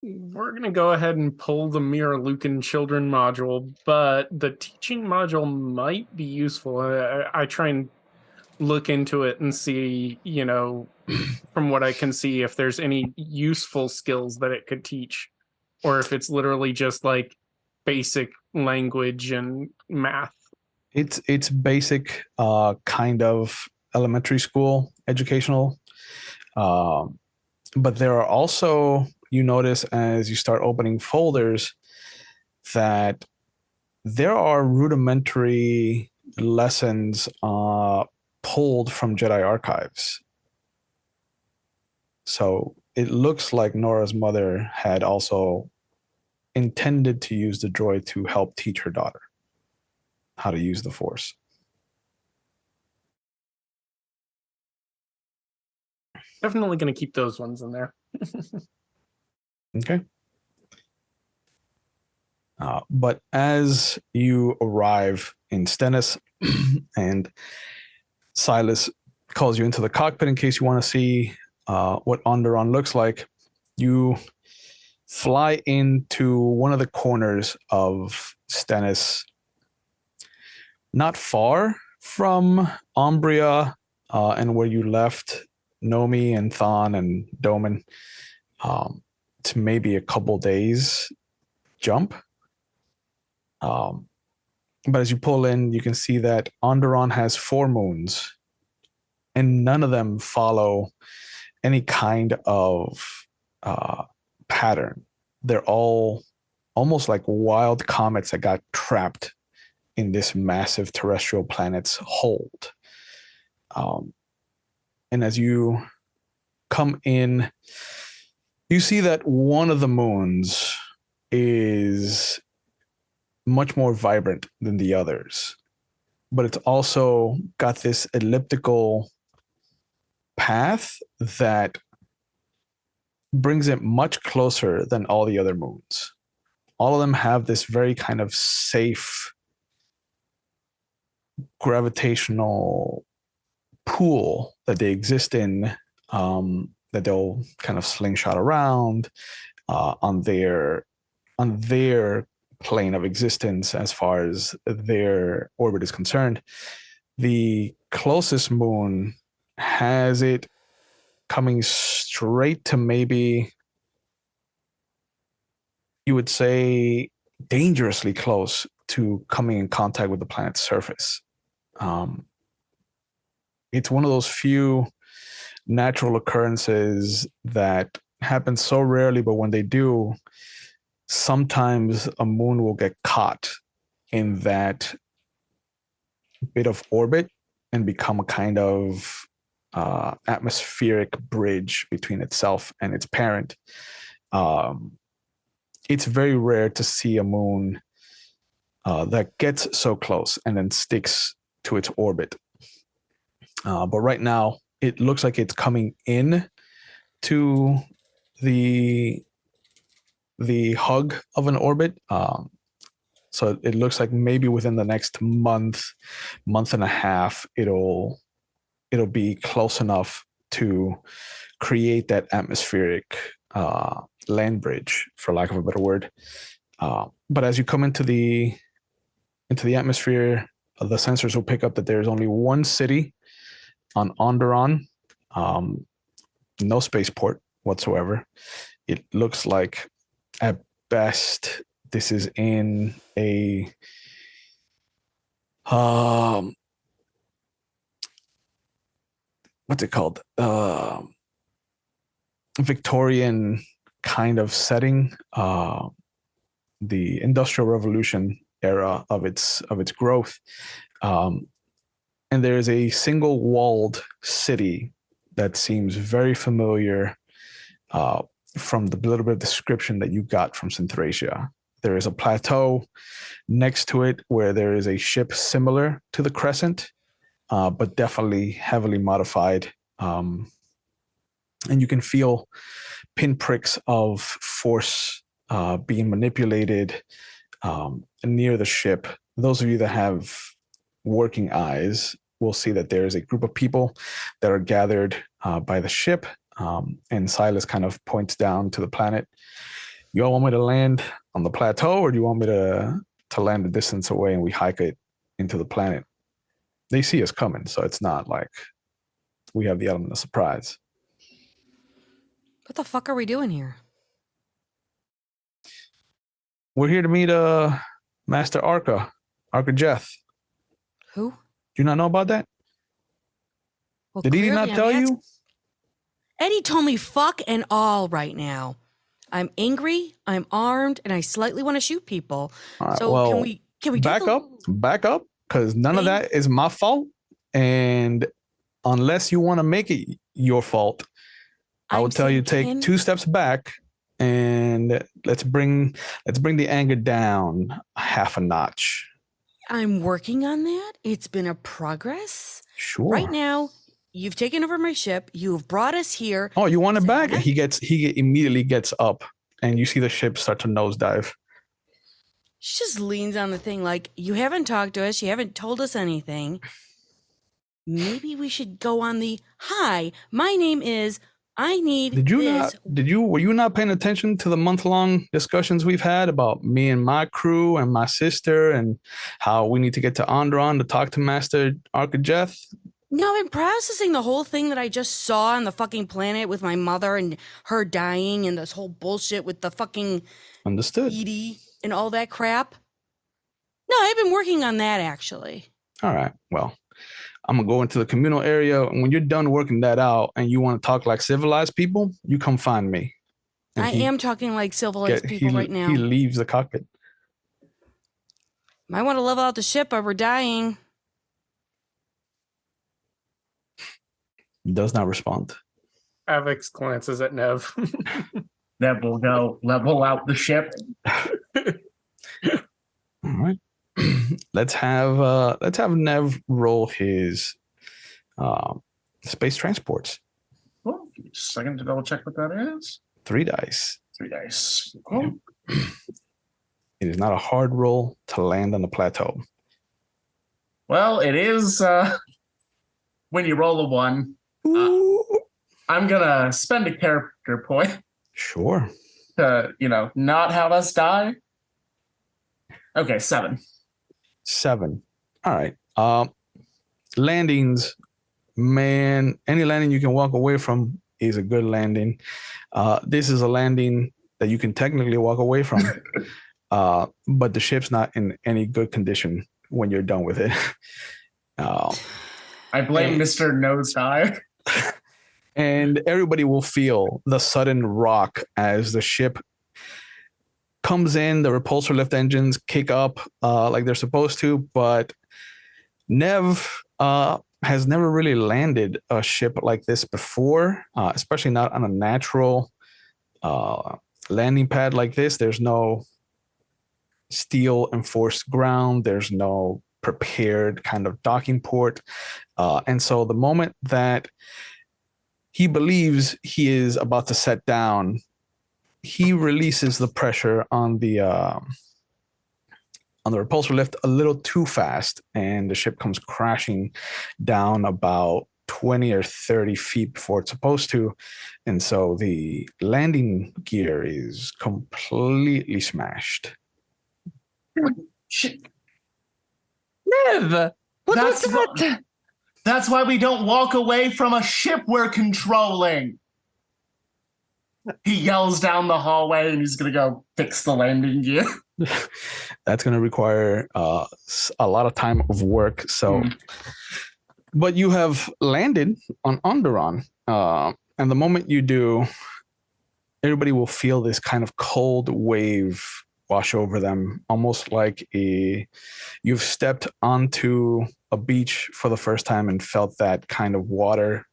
We're going to go ahead and pull the Miralukan children module, but the teaching module might be useful. I try and look into it and see, from what I can see, if there's any useful skills that it could teach, or if it's literally just like basic language and math.
It's basic kind of elementary school educational. But there are also, you notice as you start opening folders that there are rudimentary lessons pulled from Jedi archives. So it looks like Nora's mother had also intended to use the droid to help teach her daughter how to use the Force.
Definitely going to keep those ones in there.
Okay. But as you arrive in Stennis, And Silas calls you into the cockpit in case you want to see what Onderon looks like. You fly into one of the corners of Stennis, not far from Umbria and where you left Nomi and Thon and Doman. It's maybe a couple days jump. But as you pull in, you can see that Onderon has 4 moons, and none of them follow any kind of pattern. They're all almost like wild comets that got trapped in this massive terrestrial planet's hold. And as you come in, you see that one of the moons is much more vibrant than the others, but it's also got this elliptical path that brings it much closer than all the other moons. All of them have this very kind of safe gravitational pool that they exist in, that they'll kind of slingshot around on their plane of existence as far as their orbit is concerned. The closest moon has it coming straight to, maybe you would say dangerously close to coming in contact with the planet's surface. It's one of those few natural occurrences that happen so rarely, but when they do, sometimes a moon will get caught in that bit of orbit and become a kind of atmospheric bridge between itself and its parent. It's very rare to see a moon that gets so close and then sticks to its orbit. But right now, it looks like it's coming in to the hug of an orbit. So it looks like maybe within the next month and a half, it'll be close enough to create that atmospheric land bridge, for lack of a better word. But as you come into the atmosphere, the sensors will pick up that there's only one city on Onderon, no spaceport whatsoever. It looks like at best this is in a what's it called? Victorian kind of setting, the Industrial Revolution era of its growth. And there is a single walled city that seems very familiar from the little bit of description that you got from Synthracia. There is a plateau next to it where there is a ship similar to the Crescent, but definitely heavily modified. And you can feel pinpricks of force being manipulated near the ship. Those of you that have working eyes will see that there is a group of people that are gathered by the ship. And Silas kind of points down to the planet. You all want me to land on the plateau, or do you want me to land a distance away and we hike it into the planet? They see us coming, so it's not like we have the element of surprise.
What the fuck are we doing here?
We're here to meet Master Arca Jeth.
Who?
Do you not know about that?
Well,
Did he not tell you?
Eddie told me fuck and all right now. I'm angry, I'm armed, and I slightly want to shoot people.
Right,
so
well,
can we
back up, because none of that is my fault. And unless you want to make it your fault, I would tell you to take 2 steps back and let's bring the anger down half a notch.
I'm working on that. It's been a progress.
Sure.
Right now, you've taken over my ship. You've brought us here.
Oh, you want it back? He immediately gets up, and you see the ship start to nosedive.
She just leans on the thing like, you haven't talked to us. You haven't told us anything. Maybe we should go on the, hi, my name is, I need this.
Were you not paying attention to the month-long discussions we've had about me and my crew and my sister and how we need to get to Onderon to talk to Master Archijeth?
No, I've been processing the whole thing that I just saw on the fucking planet with my mother and her dying and this whole bullshit with the fucking
Understood.
Edie and all that crap. No, I've been working on that actually.
All right. Well, I'm going to go into the communal area. And when you're done working that out and you want to talk like civilized people, you come find me. And
I am talking like civilized people right now.
He leaves the cockpit.
Might want to level out the ship or we're dying.
Does not respond.
Avix glances at Nev.
Nev will go level out the ship.
All right. Let's have Nev roll his space transports.
Oh, just a second to double check what that is.
3 dice.
3 dice. Oh.
It is not a hard roll to land on the plateau.
Well, it is when you roll a 1. I'm gonna spend a character point.
Sure.
To, not have us die. Okay, 7.
7. All right. Landings, man, any landing you can walk away from is a good landing. This is a landing that you can technically walk away from, but the ship's not in any good condition when you're done with it.
I blame Mr. Nosedive.
And everybody will feel the sudden rock as the ship comes in, the repulsor lift engines kick up like they're supposed to, but Nev has never really landed a ship like this before, especially not on a natural landing pad like this. There's no steel enforced ground. There's no prepared kind of docking port. And so the moment that he believes he is about to set down, he releases the pressure on the repulsor lift a little too fast, and the ship comes crashing down about 20 or 30 feet before it's supposed to. And so the landing gear is completely smashed.
Shit.
Nev! What was that?
That's why we don't walk away from a ship we're controlling. He yells down the hallway and he's going to go fix the landing gear.
That's going to require a lot of time of work. So, but you have landed on Onderon. And the moment you do, everybody will feel this kind of cold wave wash over them, almost like you've stepped onto a beach for the first time and felt that kind of water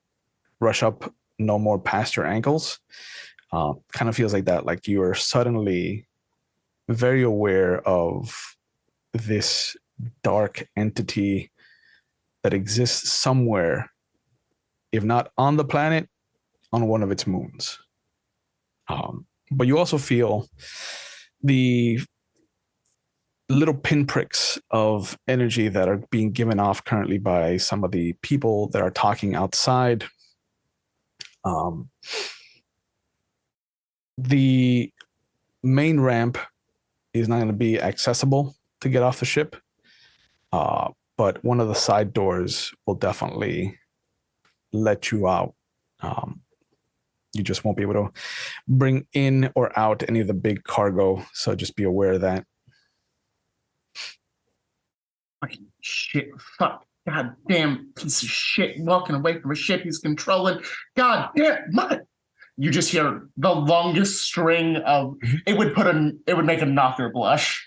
rush up no more past your ankles. Kind of feels like that, like you are suddenly very aware of this dark entity that exists somewhere, if not on the planet, on one of its moons. But you also feel the little pinpricks of energy that are being given off currently by some of the people that are talking outside. The main ramp is not going to be accessible to get off the ship, but one of the side doors will definitely let you out. You just won't be able to bring in or out any of the big cargo, so just be aware of that.
Fucking shit, fuck, goddamn piece of shit walking away from a ship he's controlling. God damn, what? You just hear the longest string of it would make a knocker blush.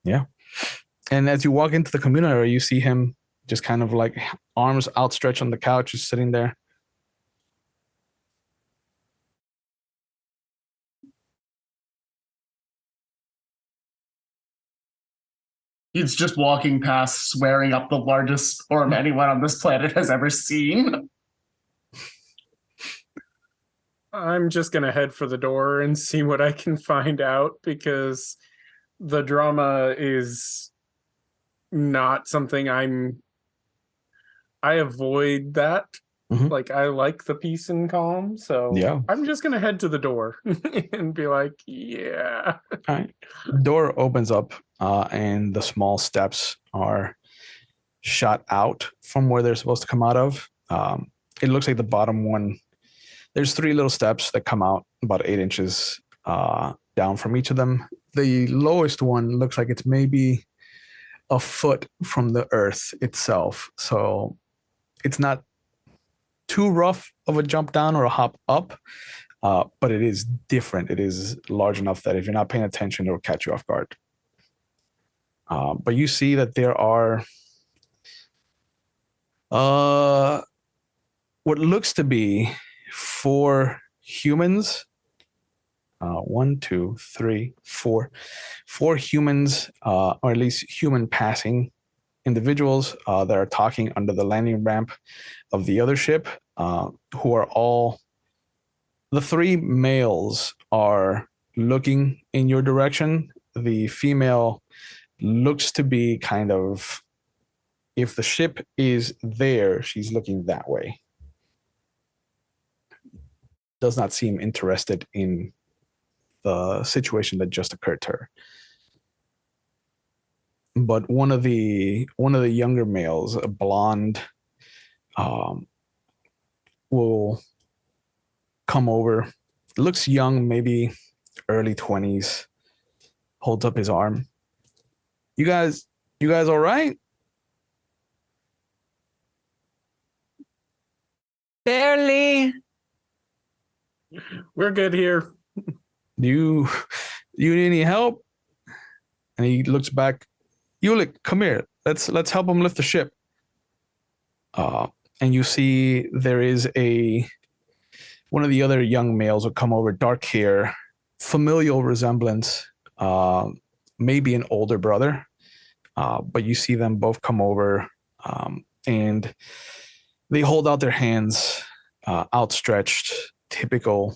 Yeah. And as you walk into the communal area, you see him just kind of like arms outstretched on the couch, just sitting there.
He's just walking past, swearing up the largest storm anyone on this planet has ever seen.
I'm just going to head for the door and see what I can find out, because the drama is not something I avoid that.
Mhm.
Like, I like the peace and calm, so
Yeah.
I'm just gonna head to the door and be like, yeah.
All right. Door opens up, and the small steps are shot out from where they're supposed to come out of. It looks like the bottom one. There's 3 little steps that come out about 8 inches down from each of them. The lowest one looks like it's maybe a foot from the earth itself. So it's not too rough of a jump down or a hop up, but it is different. It is large enough that if you're not paying attention, it will catch you off guard. But you see that there are what looks to be 4 humans. 1, 2, 3, 4. 4 humans, or at least human passing individuals that are talking under the landing ramp of the other ship, who are all, the 3 males are looking in your direction. The female looks to be kind of, if the ship is there, she's looking that way. Does not seem interested in the situation that just occurred to her. But one of the younger males, a blonde, will come over. Looks young, maybe early 20s. Holds up his arm. You guys all right?
Barely.
We're good here.
Do you need any help? And he looks back. Ulick, come here. Let's help him lift the ship. And you see there is one of the other young males will come over, dark hair, familial resemblance, maybe an older brother. But you see them both come over, and they hold out their hands, outstretched, typical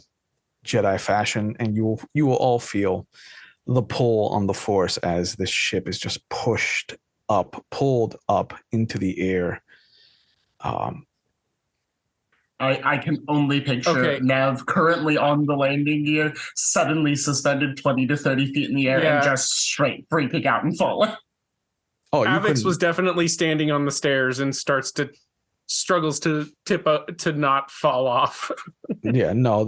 Jedi fashion, and you will all feel the pull on the Force as this ship is just pulled up into the air.
I can only picture Nev currently on the landing gear, suddenly suspended 20 to 30 feet in the air and just straight freaking out and falling.
Oh,
Avix was definitely standing on the stairs and struggles to tip up to not fall off.
Yeah, no,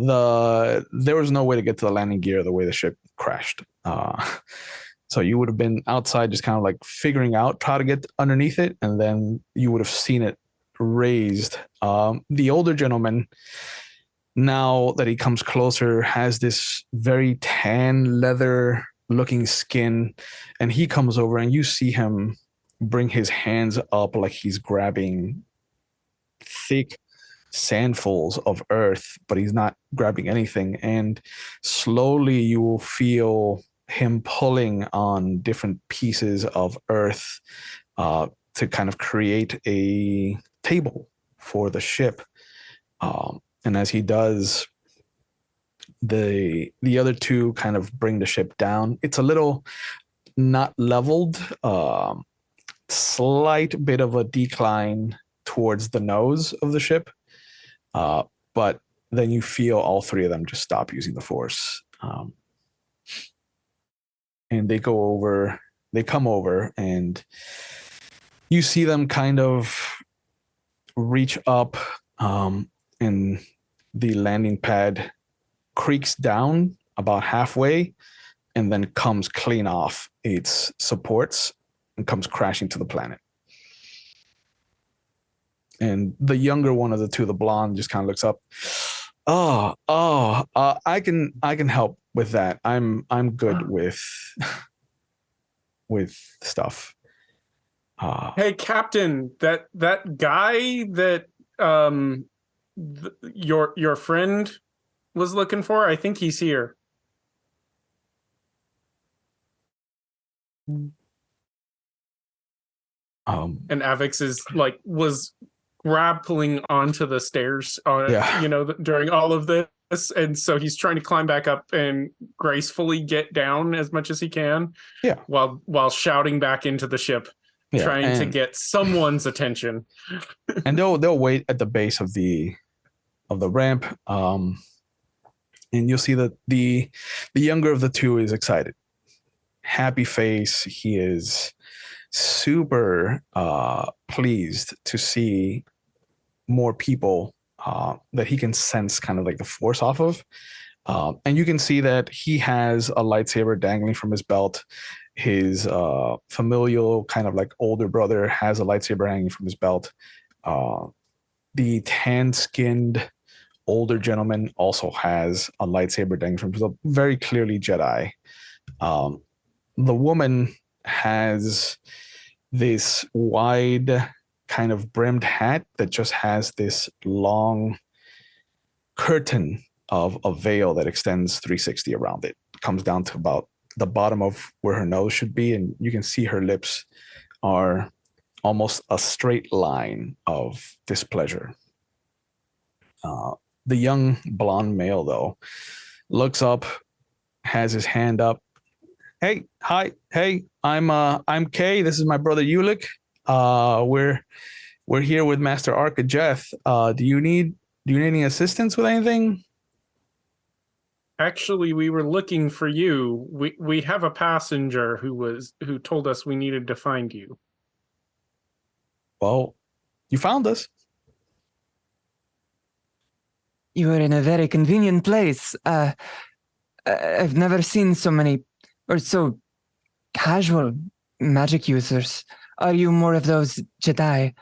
there was no way to get to the landing gear the way the ship crashed. So you would have been outside just kind of like figuring out how to get underneath it, and then you would have seen it raised. The older gentleman, now that he comes closer, has this very tan leather looking skin, and he comes over and you see him bring his hands up like he's grabbing thick sandfuls of earth, but he's not grabbing anything. And slowly you will feel him pulling on different pieces of earth to kind of create a table for the ship. And as he does, the other 2 kind of bring the ship down. It's a little not leveled, slight bit of a decline towards the nose of the ship. But then you feel all 3 of them just stop using the Force. And they come over, and you see them kind of reach up, and the landing pad creaks down about halfway and then comes clean off its supports and comes crashing to the planet. And the younger one of the 2, the blonde, just kind of looks up. I can help with that. I'm good with stuff.
Hey, Captain, that guy that your friend was looking for, I think he's here. And Avix was grappling onto the stairs, during all of this. and so he's trying to climb back up and gracefully get down as much as he can.
Yeah.
While shouting back into the ship, trying to get someone's attention.
And they'll wait at the base of the ramp. And you'll see that the younger of the two is excited. Happy face. He is super pleased to see more people that he can sense kind of like the force off of. And you can see that he has a lightsaber dangling from his belt. His familial kind of like older brother has a lightsaber hanging from his belt. The tan-skinned older gentleman also has a lightsaber dangling from his belt, very clearly Jedi. The woman has this wide kind of brimmed hat that just has this long curtain of a veil that extends 360 around it. Comes down to about the bottom of where her nose should be, and you can see her lips are almost a straight line of displeasure. The young blonde male, though, looks up, has his hand up. Hey, hi, hey, I'm Kay. This is my brother Ulick. We're here with Master Arca Jeth. Do you need any assistance with anything?
Actually, we were looking for you. We have a passenger who told us we needed to find you.
Well, you found us.
You are in a very convenient place. I've never seen so many or so casual magic users. Are you more of those Jedi?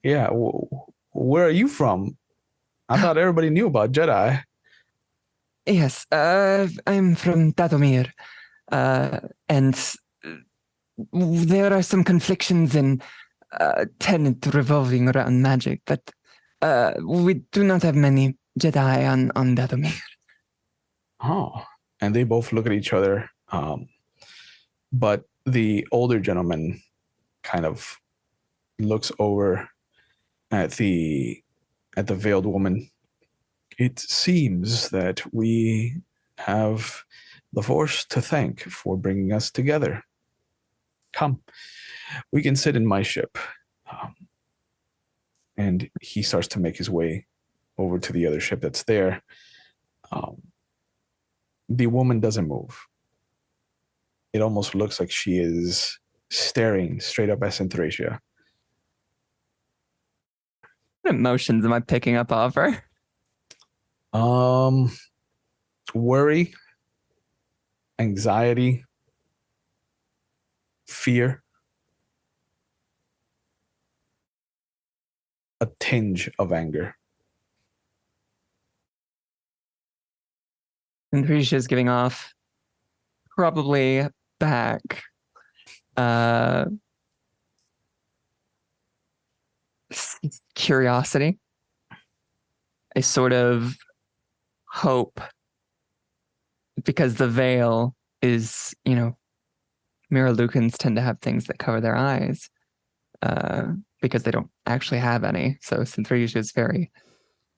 Yeah. Where are you from? I thought everybody knew about Jedi.
Yes, I'm from Dathomir, and there are some conflictions in tenet revolving around magic, but we do not have many Jedi on Dathomir.
Oh, and they both look at each other, but the older gentleman kind of looks over at the veiled woman. It seems that we have the Force to thank for bringing us together. Come, we can sit in my ship. And he starts to make his way over to the other ship that's there. The woman doesn't move. It almost looks like she is staring straight up at Synthracia.
What emotions am I picking up off her?
Worry, anxiety, fear, a tinge of anger.
Synthracia is giving off probably back curiosity, a sort of hope, because the veil is, Miralukans tend to have things that cover their eyes because they don't actually have any. So Synthracia is very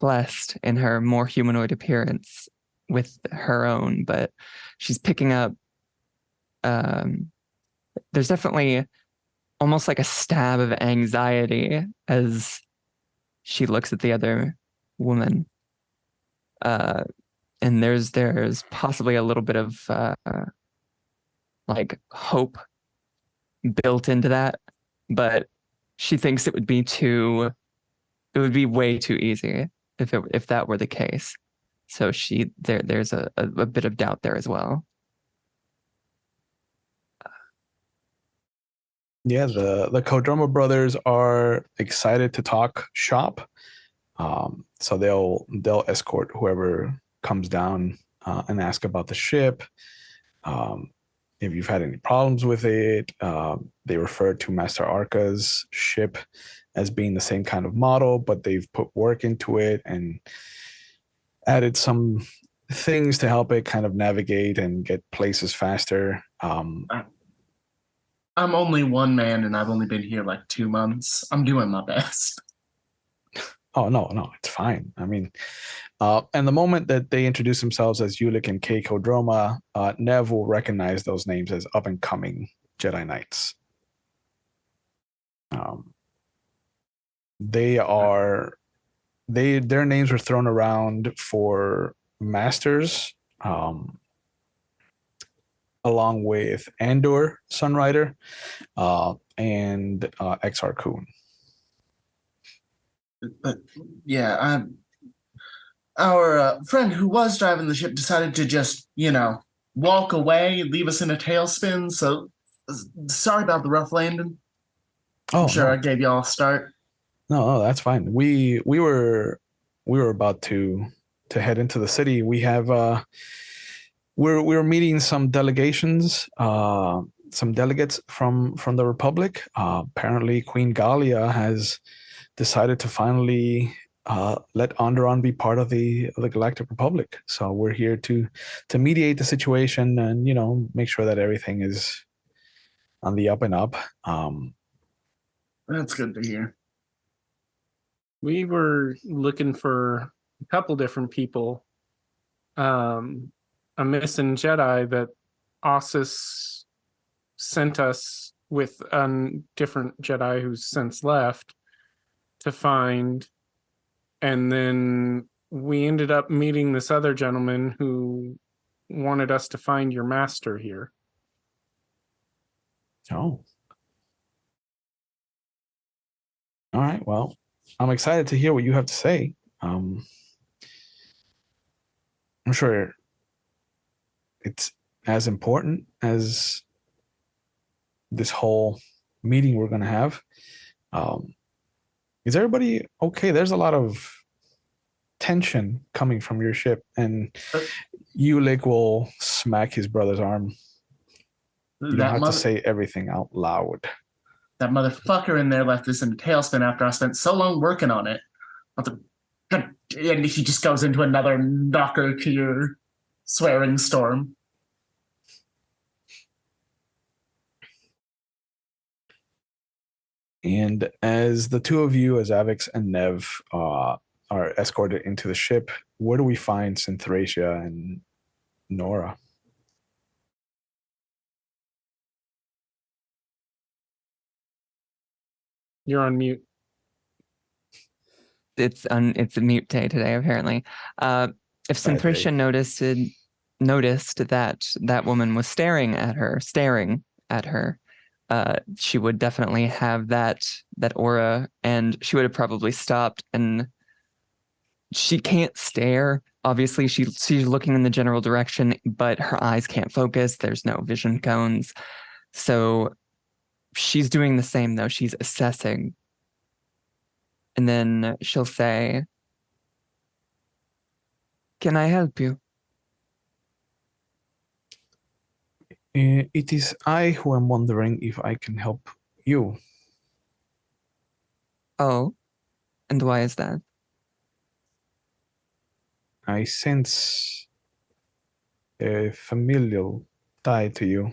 blessed in her more humanoid appearance with her own, but she's picking up there's definitely almost like a stab of anxiety as she looks at the other woman. And there's possibly a little bit of like hope built into that, but she thinks it would be way too easy if that were the case. So there's a bit of doubt there as well.
Yeah, the Kodroma brothers are excited to talk shop. So they'll escort whoever comes down and ask about the ship. If you've had any problems with it, they refer to Master Arca's ship as being the same kind of model, but they've put work into it and added some things to help it kind of navigate and get places faster.
I'm only one man and I've only been here like 2 months. I'm doing my best.
Oh, no, it's fine. I mean, and the moment that they introduce themselves as Ulick and Keiko Droma, Nev will recognize those names as up and coming Jedi Knights. Their names were thrown around for masters, along with Andor Sunrider, and Exar Kun.
But yeah, our friend who was driving the ship decided to just, walk away, leave us in a tailspin. So sorry about the rough landing.
Oh,
I'm sure
no.
I gave y'all a start.
No, that's fine. We were about to head into the city. We have we're meeting some delegations, some delegates from the Republic. Apparently, Queen Galia has decided to finally let Onderon be part of the Galactic Republic. So we're here to mediate the situation and make sure that everything is on the up and up.
That's good to hear.
We were looking for a couple different people. A missing Jedi that Ossus sent us with a different Jedi who's since left to find. And then we ended up meeting this other gentleman who wanted us to find your master here.
Oh. All right. Well, I'm excited to hear what you have to say. I'm sure it's as important as this whole meeting we're going to have. Is everybody okay? There's a lot of tension coming from your ship, and Ulick will smack his brother's arm. You don't have to say everything out loud.
That motherfucker in there left this in a tailspin after I spent so long working on it. And he just goes into another knocker to your swearing storm.
And as the two of you, as Avix and Nev, are escorted into the ship, where do we find Synthracia and Nora?
You're on mute.
It's a mute day today, apparently. If Synthracia noticed that woman was staring at her, she would definitely have that aura, and she would have probably stopped. And she can't stare. Obviously, she's looking in the general direction, but her eyes can't focus. There's no vision cones, so she's doing the same though. She's assessing, and then she'll say, "Can I help you?"
It is I who am wondering if I can help you.
Oh, and why is that?
I sense a familial tie to you.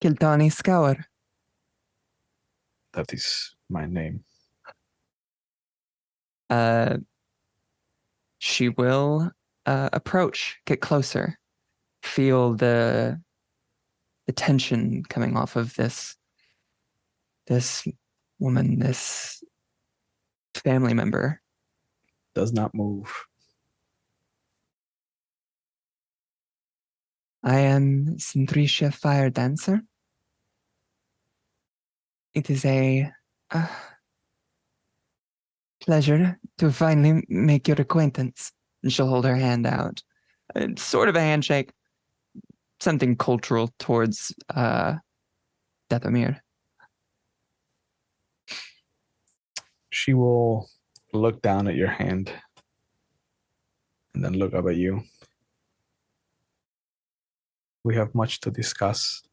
Kiltani Scour.
That is my name.
She will approach, get closer, feel the tension coming off of this woman, this family member.
Does not move.
I am Synthracia Fire Dancer. It is a pleasure to finally make your acquaintance. And she'll hold her hand out. It's sort of a handshake. Something cultural towards Dathomir.
She will look down at your hand and then look up at you. We have much to discuss.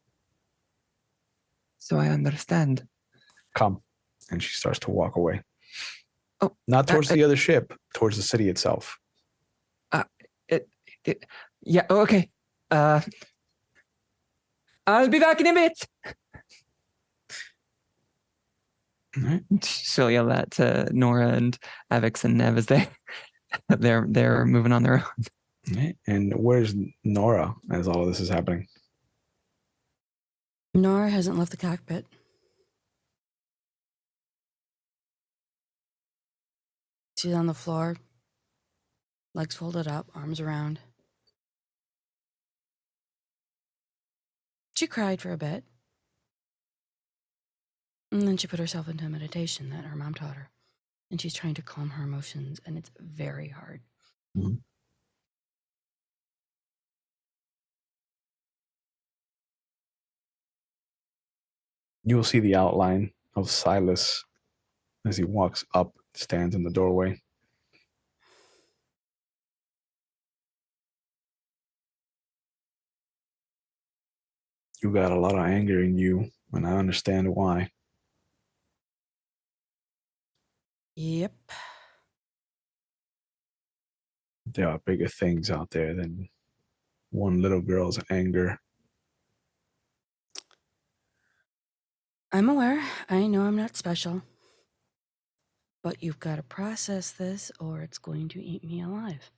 So I understand.
Come. And she starts to walk away.
Oh,
not towards the other ship, towards the city itself.
Yeah, okay. I'll be back in a bit.
All right.
She'll yell that to Nora and Avix and Nev as they're moving on their own.
All right. And where's Nora as all of this is happening?
Nora hasn't left the cockpit. She's on the floor, legs folded up, arms around. She cried for a bit. And then she put herself into a meditation that her mom taught her. And she's trying to calm her emotions, and it's very hard.
Mm-hmm. You'll see the outline of Silas as he walks up, stands in the doorway. You got a lot of anger in you, and I understand why.
Yep.
There are bigger things out there than one little girl's anger.
I'm aware. I know I'm not special. But you've got to process this or it's going to eat me alive.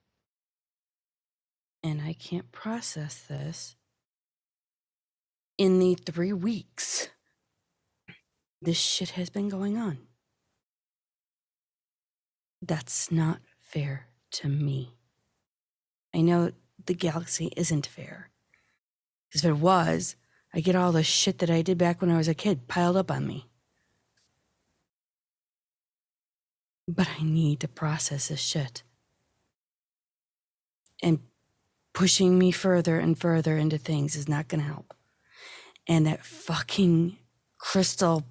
And I can't process this in the 3 weeks this shit has been going on. That's not fair to me. I know the galaxy isn't fair. Because if it was, I get all the shit that I did back when I was a kid piled up on me. But I need to process this shit. And pushing me further and further into things is not going to help. And that fucking crystal.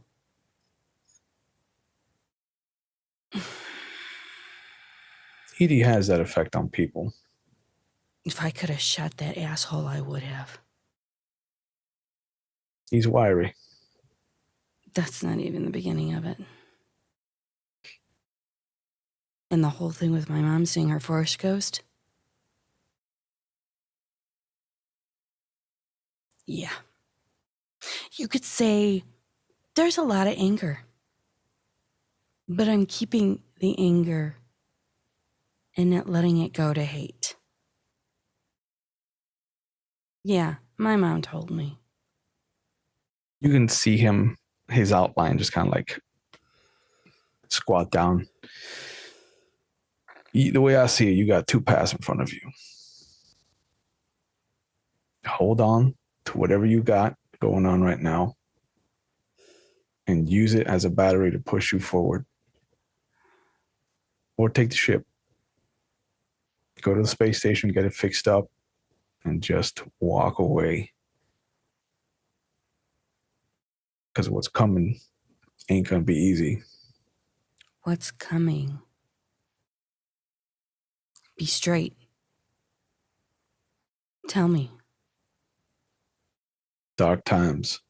Edie has that effect on people.
If I could have shot that asshole, I would have.
He's wiry.
That's not even the beginning of it. And the whole thing with my mom seeing her forest ghost. Yeah. You could say there's a lot of anger. But I'm keeping the anger and not letting it go to hate. Yeah, my mom told me.
You can see him, his outline, just kind of like squat down. The way I see it, you got 2 paths in front of you. Hold on to whatever you got going on right now and use it as a battery to push you forward. Or take the ship. Go to the space station, get it fixed up, and just walk away. Because what's coming ain't going to be easy.
What's coming? Be straight. Tell me.
Dark times.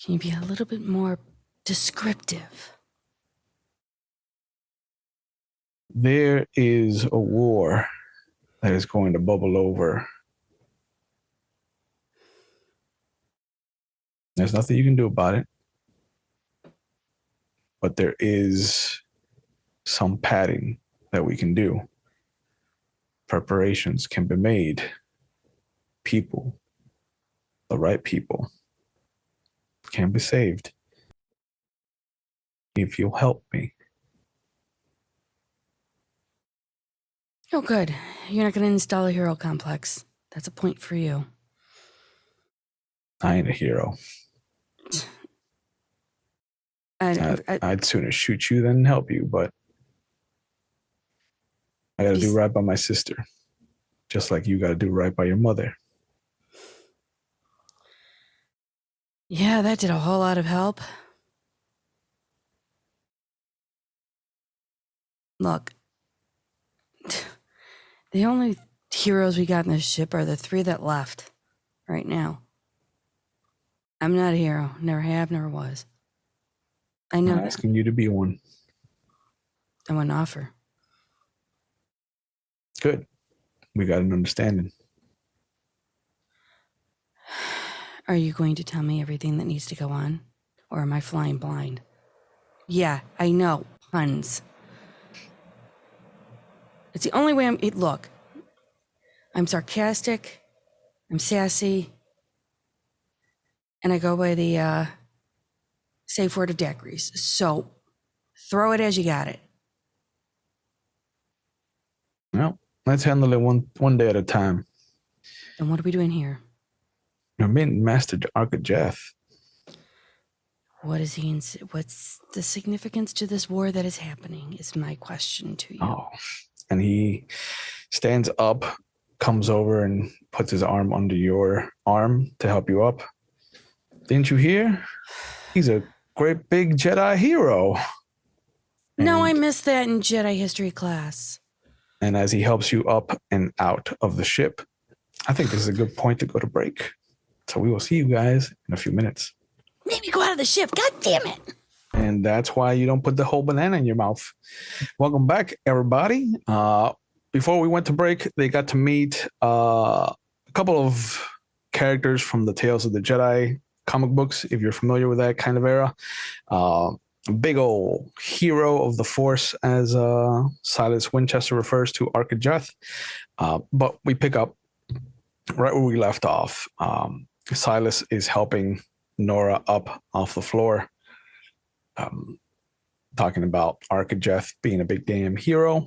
Can you be a little bit more descriptive?
There is a war that is going to bubble over. There's nothing you can do about it. But there is some padding that we can do. Preparations can be made. People, the right people, can be saved. If you'll help me.
Oh, good. You're not going to install a hero complex. That's a point for you.
I ain't a hero. I'd sooner shoot you than help you, but I got to do right by my sister, just like you got to do right by your mother.
Yeah, that did a whole lot of help. Look, the only heroes we got in this ship are the 3 that left right now. I'm not a hero. Never have, never was. I know.
I'm asking you to be one.
I want to offer.
Good. We got an understanding.
Are you going to tell me everything that needs to go on? Or am I flying blind? Yeah, I know. Puns. It's the only way look, I'm sarcastic, I'm sassy, and I go by the safe word of daiquiris. So throw it as you got it.
Well, let's handle it one day at a time.
And what are we doing here?
You're meeting Master Archijeth.
What is he? What's the significance to this war that is happening? Is my question to you.
Oh, and he stands up, comes over, and puts his arm under your arm to help you up. Didn't you hear? He's a great big Jedi hero.
No, I missed that in Jedi history class.
And as he helps you up and out of the ship, I think this is a good point to go to break. So we will see you guys in a few minutes.
Made me go out of the ship. God damn it.
And that's why you don't put the whole banana in your mouth. Welcome back, everybody. Before we went to break, they got to meet a couple of characters from the Tales of the Jedi comic books, if you're familiar with that kind of era. Big old hero of the Force, as Silas Winchester refers to Archijeth. But we pick up right where we left off. Silas is helping Nora up off the floor, talking about Archijeth being a big damn hero.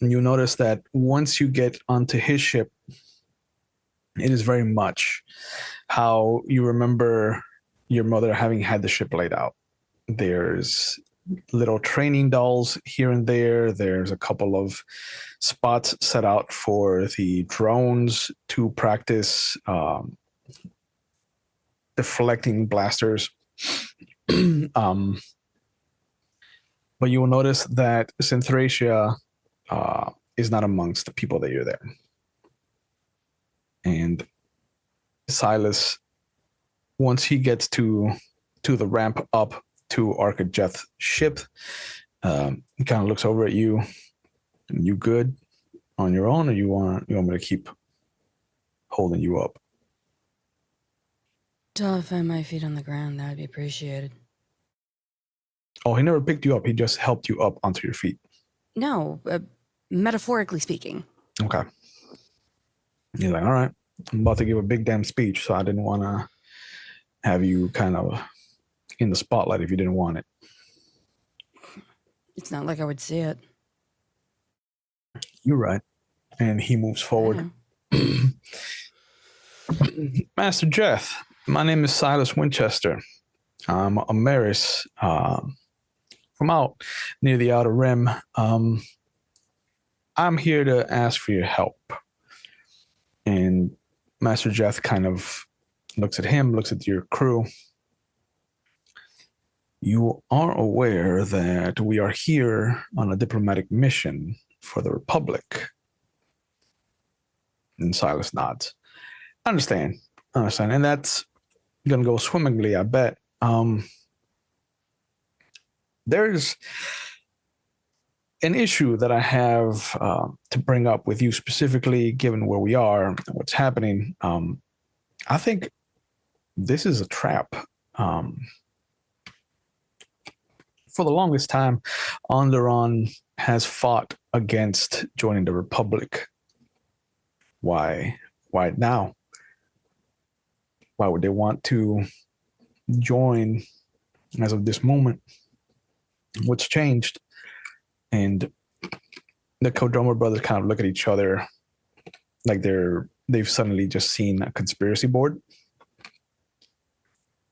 And you notice that once you get onto his ship, it is very much how you remember your mother having had the ship laid out. There's little training dolls here and there. There's a couple of spots set out for the drones to practice deflecting blasters. But you will notice that Synthracia is not amongst the people that you're there. And Silas, once he gets to the ramp up to Archijeth's ship, he kind of looks over at you. You good on your own, or you want me to keep holding you up?
Till I find my feet on the ground, that would be appreciated.
Oh, he never picked you up. He just helped you up onto your feet.
No, metaphorically speaking.
Okay. He's like, all right, I'm about to give a big damn speech, so I didn't want to have you kind of in the spotlight if you didn't want it.
It's not like I would see it.
You're right. And he moves forward. Master Jeth, my name is Silas Winchester. I'm a Maris from out near the Outer Rim. I'm here to ask for your help. And Master Jeth kind of looks at him, looks at your crew. You are aware that we are here on a diplomatic mission for the Republic. And Silas nods. I understand. And that's going to go swimmingly, I bet. There's an issue that I have to bring up with you specifically, given where we are and what's happening. I think this is a trap. For the longest time, Onderon has fought against joining the Republic. Why now? Why would they want to join as of this moment? What's changed? And the Kodromar brothers kind of look at each other like they've suddenly just seen a conspiracy board.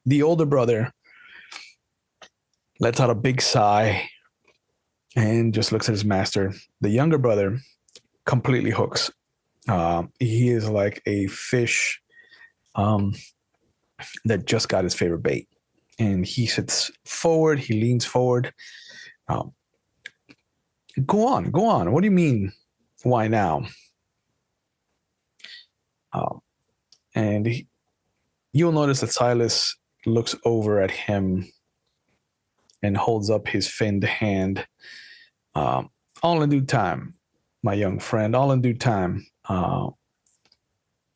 The older brother lets out a big sigh and just looks at his master. The younger brother completely hooks. He is like a fish that just got his favorite bait. And he sits forward, he leans forward. Go on. What do you mean, why now? And you'll notice that Silas looks over at him and holds up his finned hand. All in due time, my young friend, all in due time.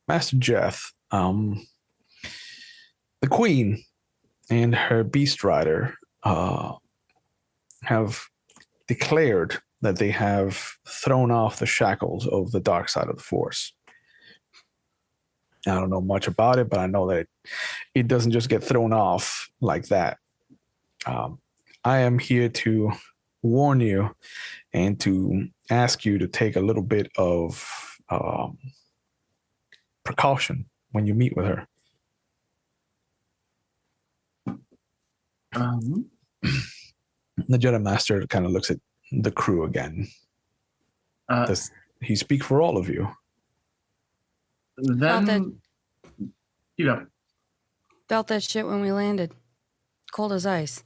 Master Jeff, the Queen and her Beast Rider have declared that they have thrown off the shackles of the dark side of the Force. I don't know much about it, but I know that it doesn't just get thrown off like that. I am here to warn you and to ask you to take a little bit of precaution when you meet with her. The Jedi Master kind of looks at the crew again. Does he speak for all of you?
Then,
Felt that shit when we landed. Cold as ice.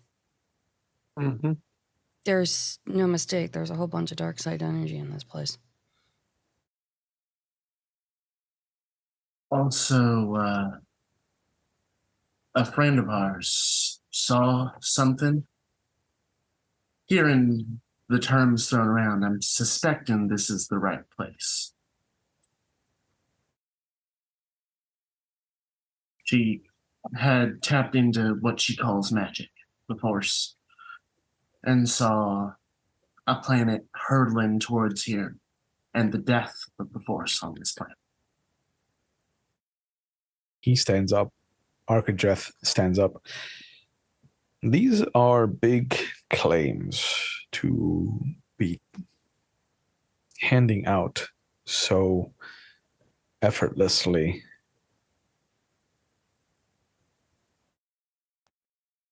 Mm-hmm.
There's no mistake. There's a whole bunch of dark side energy in this place.
also, a friend of ours saw something. Hearing the terms thrown around, I'm suspecting this is the right place. She had tapped into what she calls magic, the Force, and saw a planet hurtling towards here and the death of the Force on this planet.
He stands up. Archidreth stands up. These are big claims to be handing out so effortlessly.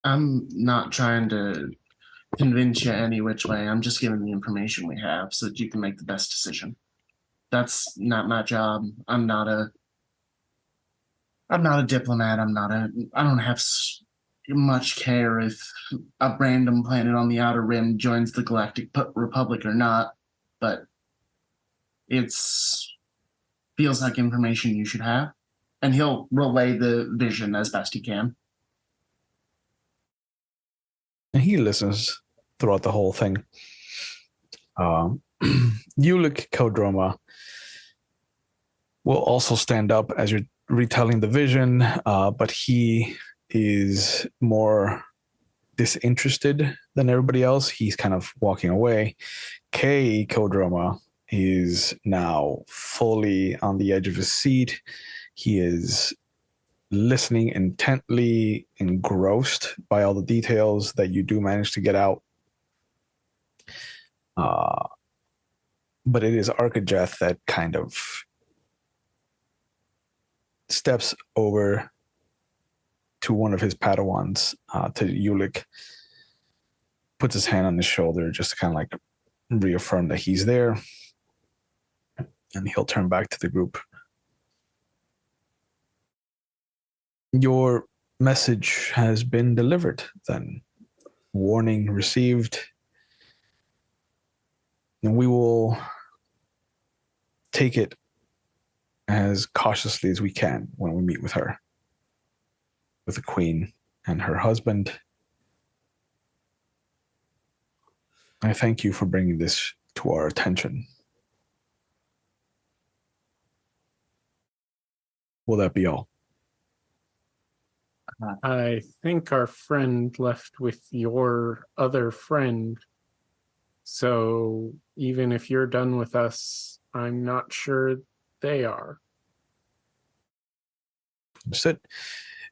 I'm not trying to convince you any which way. I'm just giving the information we have so that you can make the best decision. That's not my job. I'm not a diplomat. I don't have much care if a random planet on the outer rim joins the Galactic Republic or not, but feels like information you should have, and he'll relay the vision as best he can.
And he listens throughout the whole thing. Ulick Kodroma will also stand up as you're retelling the vision, but he is more disinterested than everybody else. He's kind of walking away. K Kodroma is now fully on the edge of his seat. He is listening intently, engrossed by all the details that you do manage to get out. But it is Archidreth that kind of steps over to one of his Padawans, to Ulick, puts his hand on his shoulder just to kind of like reaffirm that he's there. And he'll turn back to the group. Your message has been delivered, then. Warning received. And we will take it as cautiously as we can when we meet with her, with the Queen and her husband. I thank you for bringing this to our attention. Will that be all?
I think our friend left with your other friend. So even if you're done with us, I'm not sure they are.
Understood.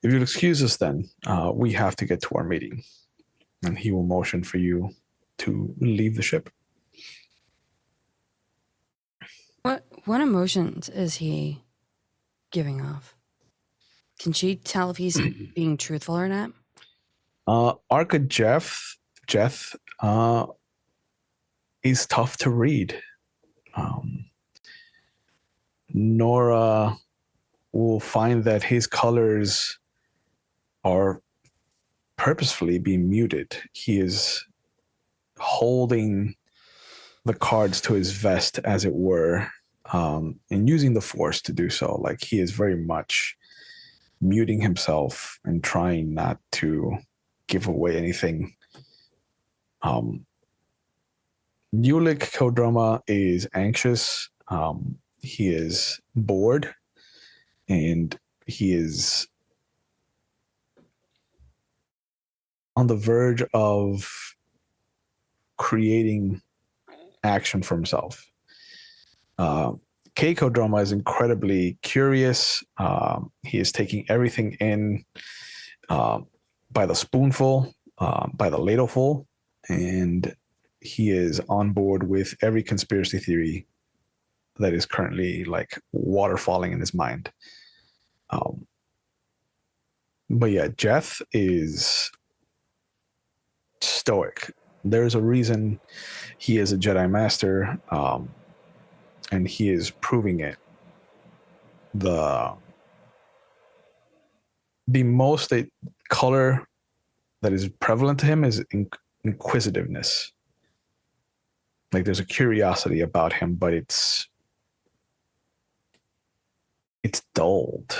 If you'll excuse us then, we have to get to our meeting. And he will motion for you to leave the ship.
What emotions is he giving off? Can she tell if he's being truthful or not?
Arca Jeff is tough to read. Nora will find that his colors are purposefully being muted. He is holding the cards to his vest, as it were, and using the Force to do so. Like, he is very much muting himself and trying not to give away anything. Ulick Kodroma is anxious. He is bored. and he is on the verge of creating action for himself. Keiko Drama is incredibly curious. He is taking everything in by the spoonful, by the ladleful, and he is on board with every conspiracy theory that is currently like waterfalling in his mind. But yeah, Jeff is stoic. There's a reason he is a Jedi Master, and he is proving it. The most color that is prevalent to him is inquisitiveness. Like there's a curiosity about him, but it's dulled.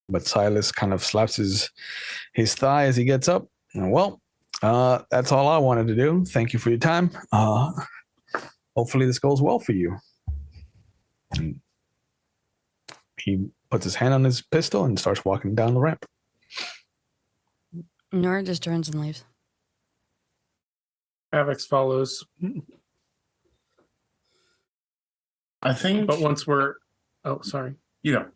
But Silas kind of slaps his thigh as he gets up. And, well, that's all I wanted to do. Thank you for your time. Hopefully this goes well for you. And he puts his hand on his pistol and starts walking down the ramp.
Nora just turns and leaves.
Avex follows.
I think.
But once we're... Oh, sorry.
Yeah.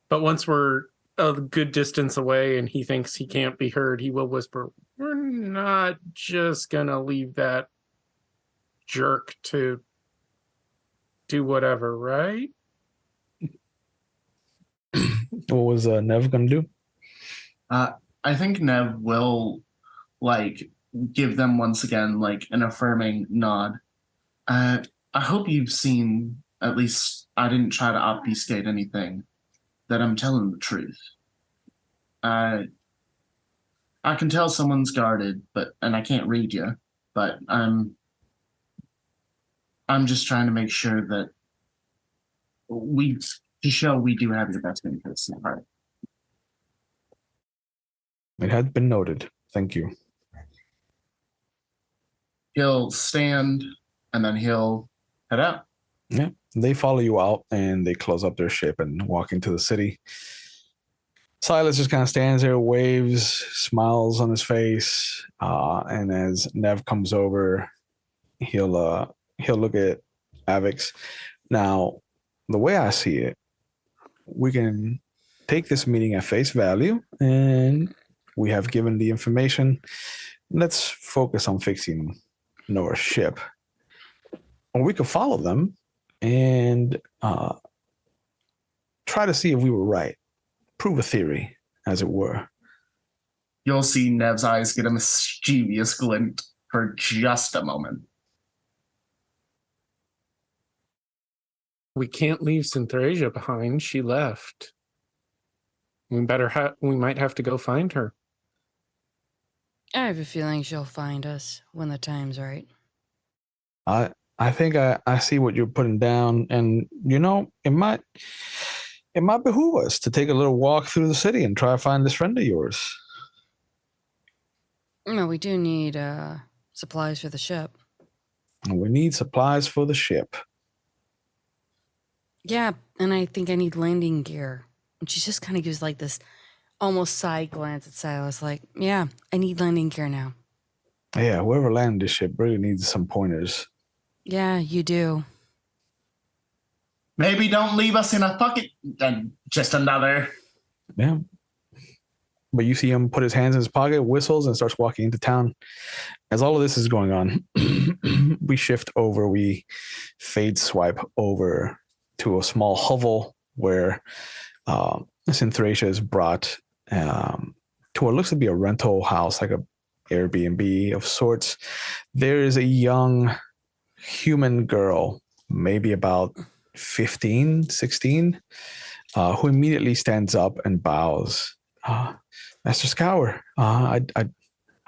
But once we're a good distance away and he thinks he can't be heard, he will whisper, "We're not just going to leave that jerk to do whatever, right?"
What was Nev going to do?
I think Nev will, like, give them once again, like, an affirming nod. I hope you've seen, at least I didn't try to obfuscate anything, that I'm telling the truth. I can tell someone's guarded, and I can't read you, but I'm just trying to make sure that to show we do have your best interests at heart.
It had been noted. Thank you.
He'll stand and then he'll head out.
Yeah, they follow you out and they close up their ship and walk into the city. Silas just kind of stands there, waves, smiles on his face, and as Nev comes over, he'll look at Avex. Now, the way I see it, we can take this meeting at face value, and we have given the information. Let's focus on fixing Nora's ship. Or we could follow them and try to see if we were right. Prove a theory, as it were.
You'll see Nev's eyes get a mischievous glint for just a moment.
We can't leave Synthrasia behind. She left. We might have to go find her.
I have a feeling she'll find us when the time's right.
I think I see what you're putting down, and it might behoove us to take a little walk through the city and try to find this friend of yours.
No, we do need supplies for the ship.
And we need supplies for the ship.
Yeah, and I think I need landing gear. And she just kind of gives like this almost side glance at Silas, like, yeah, I need landing gear now.
Yeah, whoever landed this ship really needs some pointers.
Yeah, you do.
Maybe don't leave us in a bucket. And just another.
Yeah. But you see him put his hands in his pocket, whistles, and starts walking into town. As all of this is going on, we fade swipe over to a small hovel where Synthrasia is brought to what looks to be a rental house, like a Airbnb of sorts. There is a young human girl, maybe about 15, 16, who immediately stands up and bows. Master Scour, I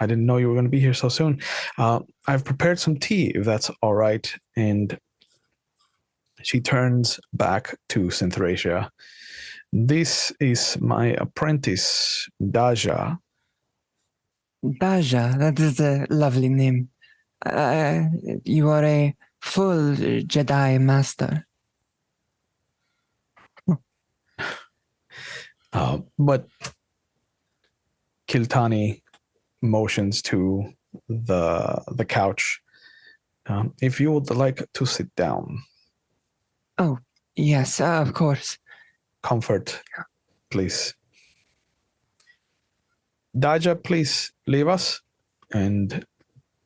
didn't know you were going to be here so soon. I've prepared some tea, if that's all right. And she turns back to Synthrasia. This is my apprentice, Daja.
Daja, that is a lovely name. You are a full Jedi master.
But Kiltani motions to the couch. If you would like to sit down.
Oh, yes, of course.
Comfort, please. Daja, please leave us. And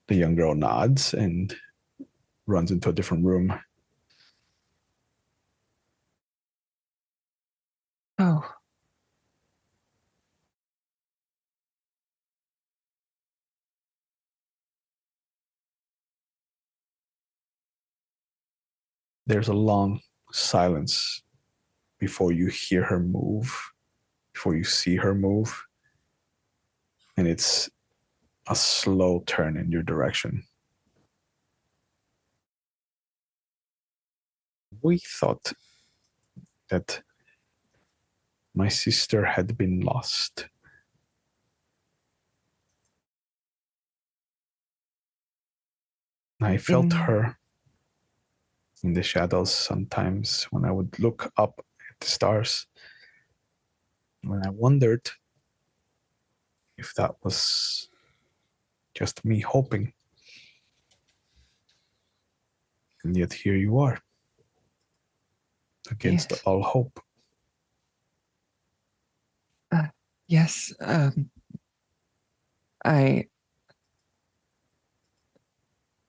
the young girl nods and runs into a different room.
Oh,
There's a long silence before you hear her move, before you see her move. And it's a slow turn in your direction. We thought that my sister had been lost. I felt her in the shadows sometimes when I would look up at the stars. When I wondered if that was just me hoping. And yet here you are, against
yes.
all hope.
Yes,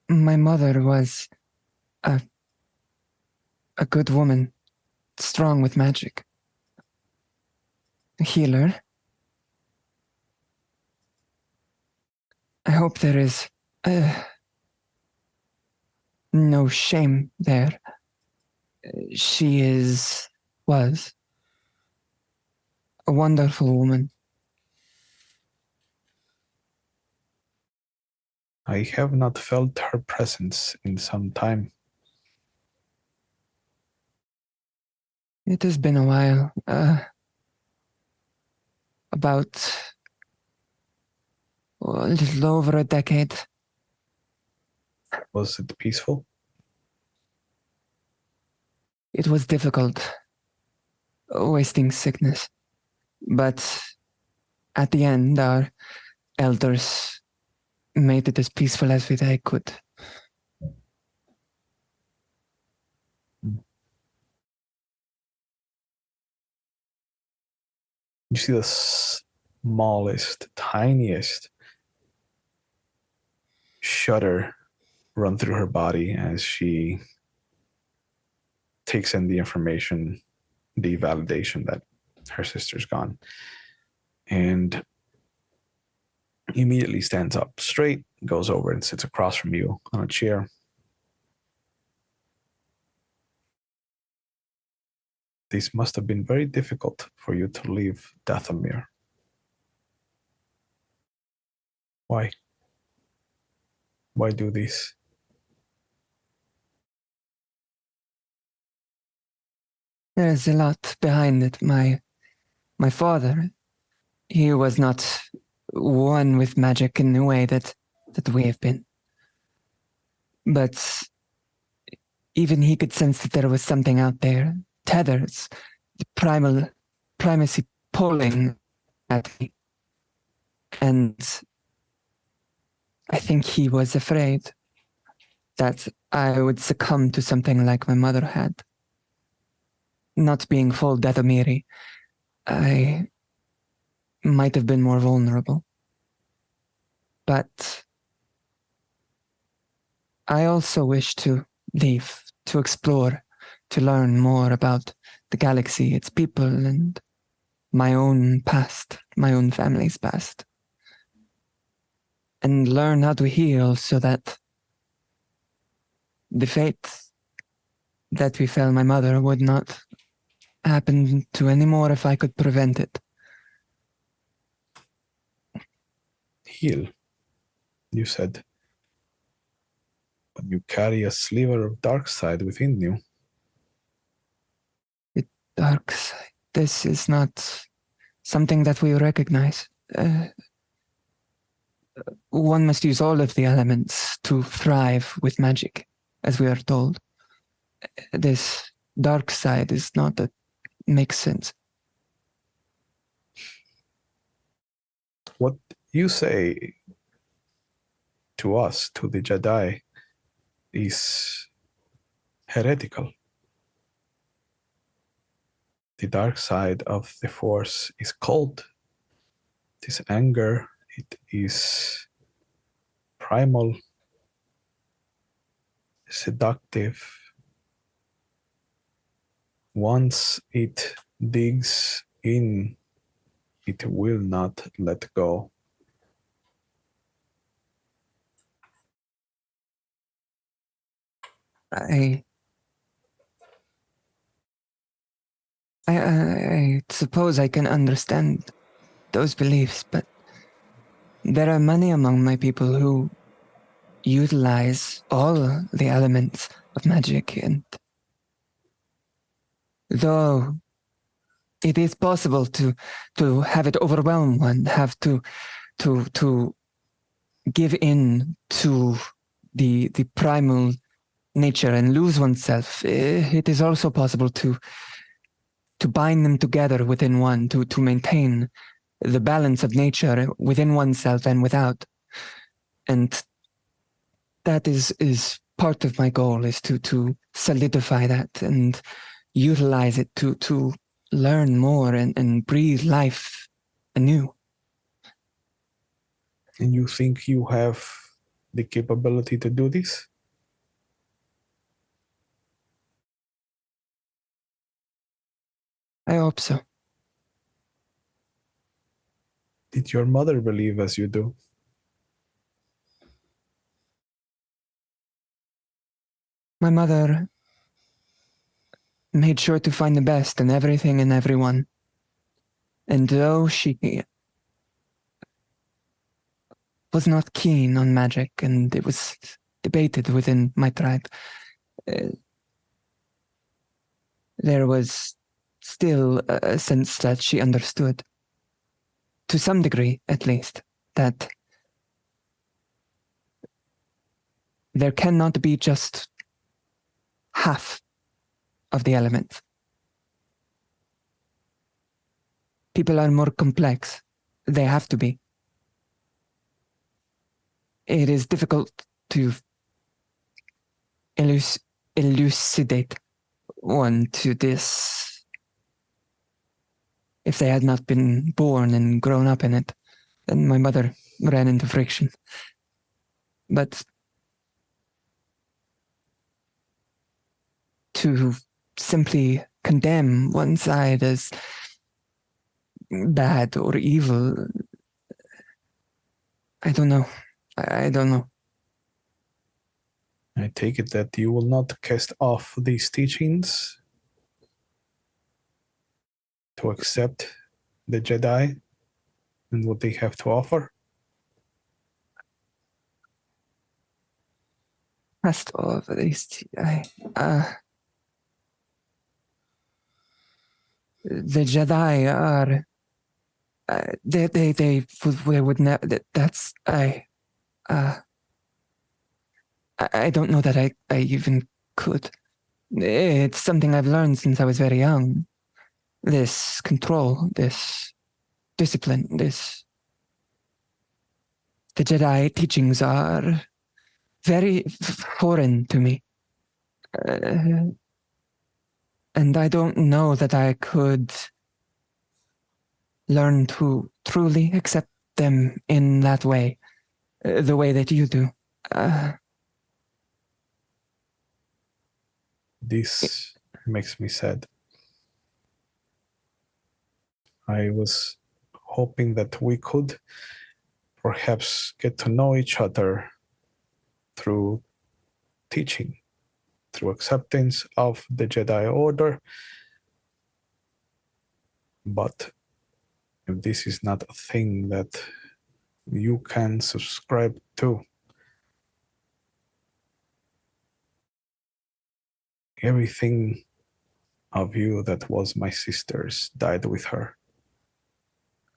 my mother was a good woman, strong with magic. A healer. I hope there is no shame there. She was a wonderful woman.
I have not felt her presence in some time.
It has been a while. About a little over a decade.
Was it peaceful?
It was difficult, wasting sickness. But at the end, our elders made it as peaceful as they could.
You see the smallest, tiniest shudder run through her body as she takes in the information, the validation that her sister's gone. And immediately stands up straight, goes over and sits across from you on a chair. This must have been very difficult for you to leave Dathomir. Why? Why do this?
There's a lot behind it. My father, he was not one with magic in the way that we have been. But even he could sense that there was something out there, tethers, the primacy pulling at me. And I think he was afraid that I would succumb to something like my mother had. Not being full Dathomiri, I might have been more vulnerable. But I also wish to leave, to explore, to learn more about the galaxy, its people, and my own past, my own family's past. And learn how to heal so that the fate that befell my mother would not happen to any more if I could prevent it.
Heal, you said. But you carry a sliver of dark side within you.
The dark side. This is not something that we recognize. one must use all of the elements to thrive with magic, as we are told. This dark side is not that makes sense.
What you say to us, to the Jedi, is heretical. The dark side of the Force is cold. It is anger. It is primal, seductive. Once it digs in, it will not let go.
I suppose I can understand those beliefs, but there are many among my people who utilize all the elements of magic, and though it is possible to have it overwhelm one, have to give in to the primal nature and lose oneself, it is also possible to bind them together within one, to maintain the balance of nature within oneself and without. And that is part of my goal, is to solidify that and utilize it to learn more and breathe life anew.
And you think you have the capability to do this?
I hope so.
Did your mother believe as you do?
My mother made sure to find the best in everything and everyone. And though she was not keen on magic, and it was debated within my tribe, there was still a sense that she understood, to some degree at least, that there cannot be just half of the elements. People are more complex. They have to be. It is difficult to elucidate one to this if they had not been born and grown up in it. Then my mother ran into friction. But to simply condemn one side as bad or evil, I don't know. I don't know.
I take it that you will not cast off these teachings to accept the Jedi and what they have to offer.
Cast off these. The Jedi are. They would never. That's I don't know that I even could. It's something I've learned since I was very young. This control, this discipline, the Jedi teachings are very foreign to me. And I don't know that I could learn to truly accept them in that way, the way that you do.
This makes me sad. I was hoping that we could perhaps get to know each other through teaching, through acceptance of the Jedi Order. But if this is not a thing that you can subscribe to, everything of you that was my sister's died with her.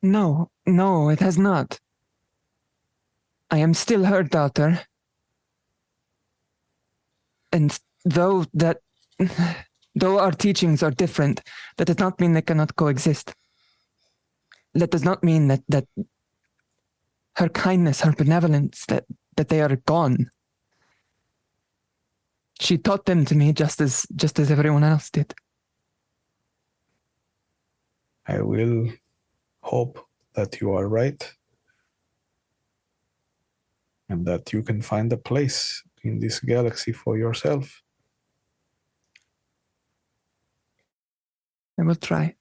No, it has not. I am still her daughter. And though our teachings are different, that does not mean they cannot coexist. That does not mean that her kindness, her benevolence, that they are gone. She taught them to me just as everyone else did.
I will hope that you are right and that you can find a place in this galaxy for yourself.
I will try.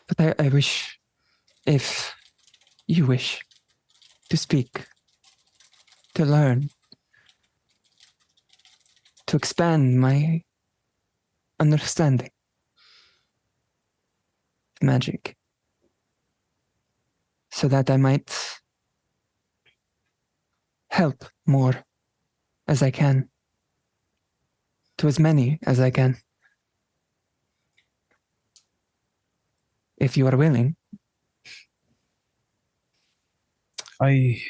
But I wish, if you wish, to speak, to learn, to expand my understanding of magic, so that I might help more as I can, to as many as I can. If you are willing.
I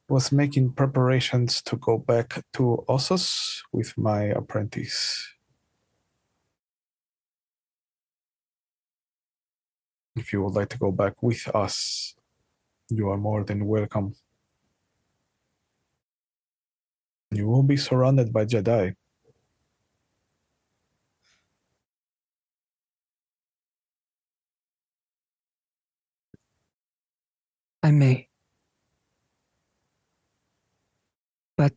was making preparations to go back to Ossos with my apprentice. If you would like to go back with us, you are more than welcome. You will be surrounded by Jedi.
I may. But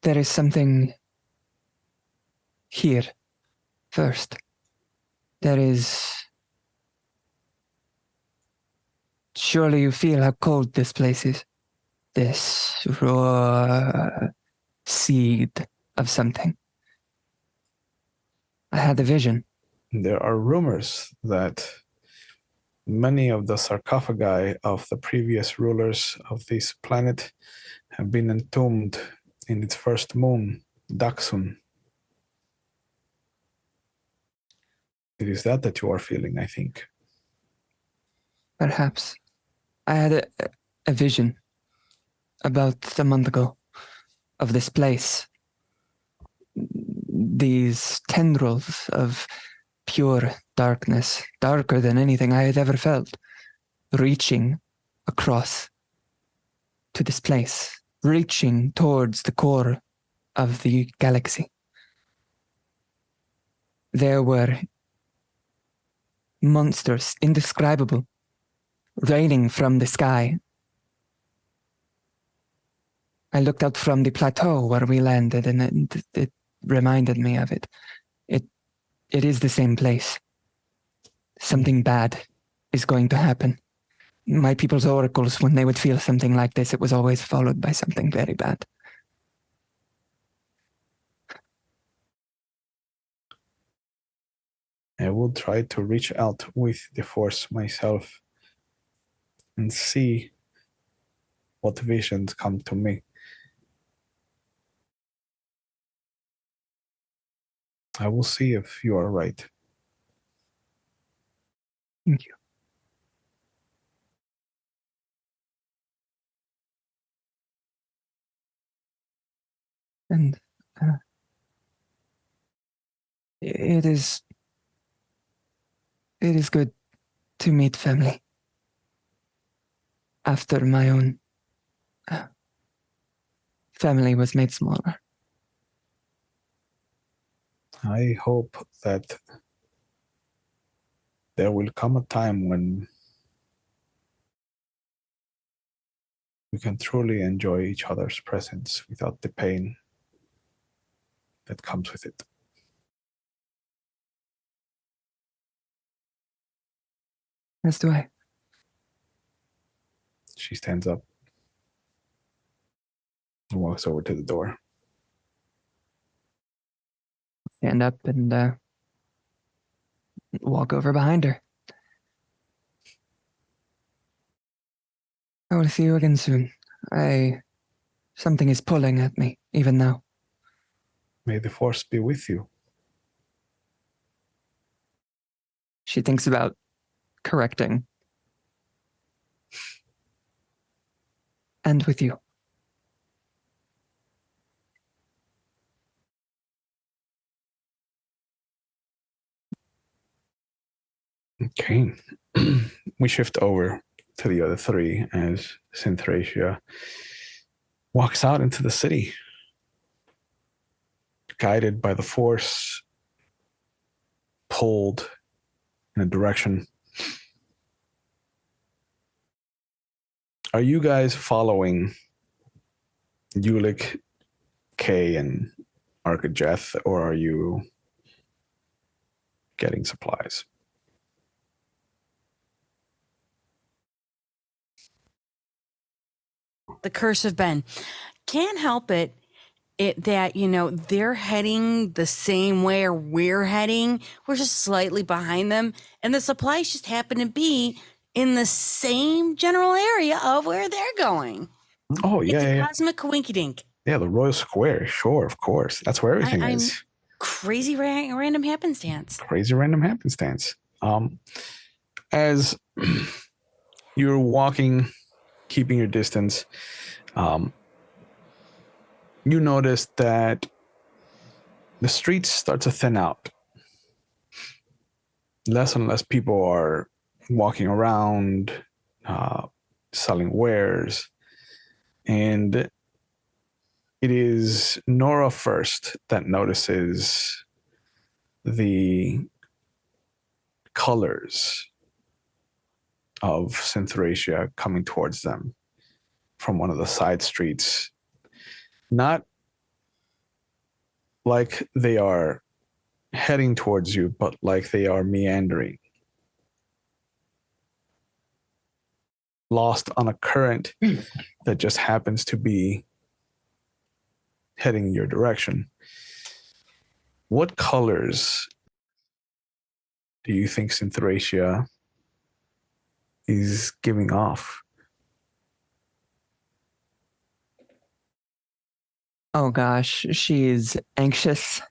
there is something here first. There is... Surely you feel how cold this place is. This raw seed of something. I had a vision.
There are rumors that many of the sarcophagi of the previous rulers of this planet have been entombed in its first moon, Daxun. It is that you are feeling, I think.
Perhaps. I had a vision about a month ago of this place. These tendrils of pure darkness, darker than anything I had ever felt, reaching across to this place, reaching towards the core of the galaxy. There were monsters, indescribable, raining from the sky. I looked out from the plateau where we landed, and it reminded me of it. It is the same place. Something bad is going to happen. My people's oracles, when they would feel something like this, it was always followed by something very bad.
I will try to reach out with the Force myself and see what visions come to me. I will see if you are right.
Thank you. And it is good to meet family after my own family was made smaller.
I hope that there will come a time when we can truly enjoy each other's presence without the pain that comes with it.
As do I.
She stands up and walks over to the door.
Stand up and walk over behind her. I will see you again soon. Something is pulling at me, even now.
May the Force be with you.
She thinks about correcting. And with you.
Okay. We shift over to the other three as Synthracia walks out into the city, guided by the force, pulled in a direction. Are you guys following Ulick, Kay, and Arkajeth, or are you getting supplies?
The curse of Ben. Can't help it. That, you know, they're heading the same way we're heading. We're just slightly behind them. And the supplies just happen to be in the same general area of where they're going.
Oh,
It's
yeah,
a
yeah.
cosmic coinkydink.
Yeah, the Royal Square. Sure, of course. That's where everything
I'm
is.
crazy random happenstance.
Crazy random happenstance. As you're walking, keeping your distance, you notice that the streets start to thin out. Less and less people are walking around, selling wares. And it is Nora first that notices the colors of Synthracia coming towards them from one of the side streets. Not like they are heading towards you, but like they are meandering. Lost on a current that just happens to be heading in your direction. What colors do you think Synthracia is giving off?
Oh gosh, she's anxious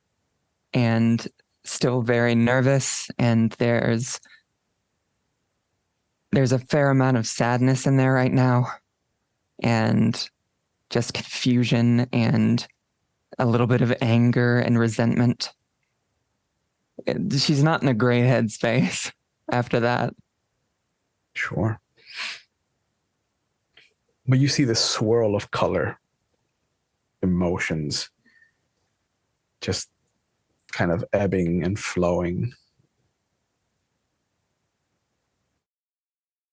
and still very nervous, and there's a fair amount of sadness in there right now, and just confusion and a little bit of anger and resentment. She's not in a great headspace after that.
Sure. But you see the swirl of color, emotions, just kind of ebbing and flowing.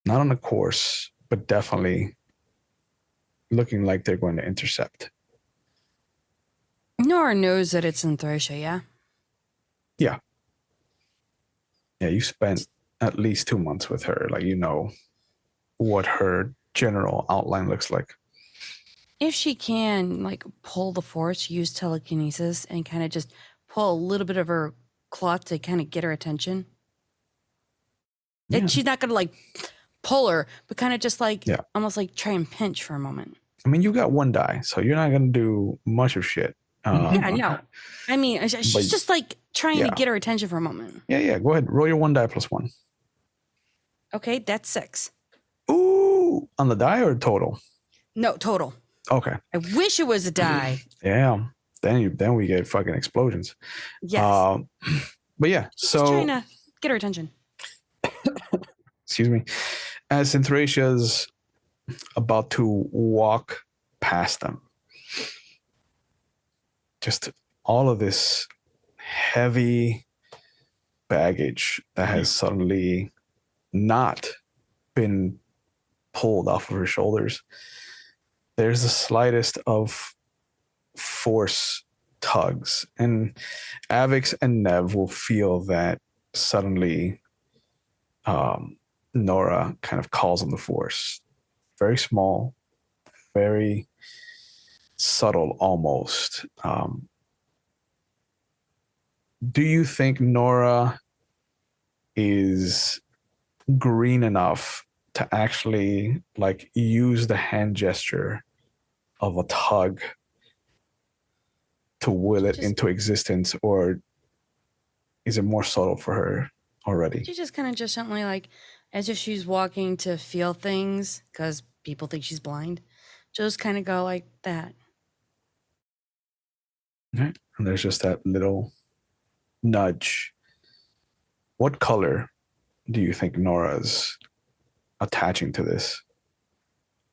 Not on a course, but definitely looking like they're going to intercept.
Nora knows that it's in Thracia, yeah?
Yeah. Yeah, you spent at least 2 months with her. Like, you know what her general outline looks like.
If she can, like, pull the force, use telekinesis, and kind of just pull a little bit of her cloth to kind of get her attention.
Yeah.
She's not going to, like, pull her, but kind of just, like,
Yeah.
almost like try and pinch for a moment.
I mean, you got one die, so you're not going to do much of shit.
Yeah, no. I mean, she's just, like, trying to
yeah.
get her attention for a moment.
Yeah. Go ahead. Roll your 1 die plus 1.
Okay, that's 6.
Ooh, on the die or total?
No, total.
Okay.
I wish it was a die.
Yeah. Then we get fucking explosions.
Yes.
But yeah,
She's
so
just trying to get her attention.
excuse me. As Synthracia's about to walk past them, just all of this heavy baggage that has suddenly not been pulled off of her shoulders. There's the slightest of force tugs, and Avix and Nev will feel that suddenly Nora kind of calls on the force. Very small, very subtle almost. Do you think Nora is green enough to actually like use the hand gesture of a tug to will it into existence, or is it more subtle for her already?
She just kind of just gently, like, as if she's walking to feel things, because people think she's blind. Just kind of go like that.
Okay. And there's just that little nudge. What color do you think Nora's attaching to this?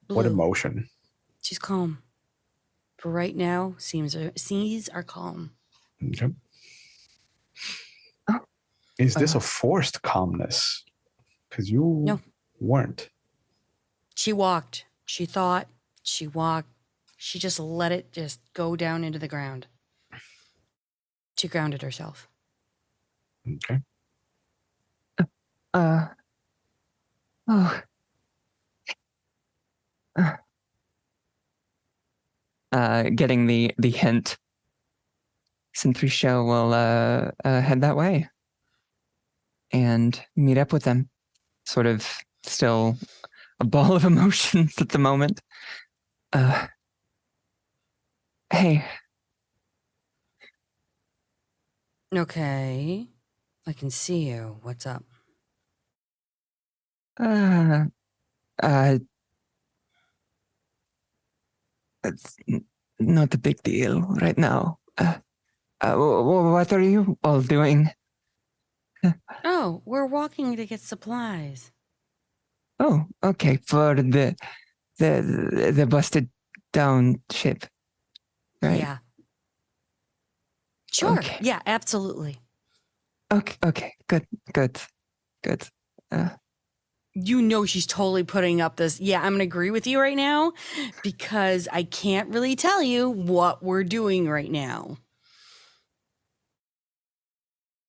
What
Blue.
emotion?
She's calm. For right now, seas are calm.
Okay.
Oh,
Is this a forced calmness? Because you
No.
weren't.
She walked. She thought. She walked. She just let it just go down into the ground. She grounded herself.
Okay.
oh, getting the hint. Synthresha will head that way and meet up with them. Sort of still a ball of emotions at the moment. Hey,
Okay. I can see you. What's up?
It's not a big deal right now. What are you all doing?
Oh, we're walking to get supplies.
Oh, okay, for the busted down ship, right?
Yeah. Sure.
Okay.
Yeah, absolutely.
Okay, good.
You know she's totally putting up this. Yeah, I'm going to agree with you right now because I can't really tell you what we're doing right now.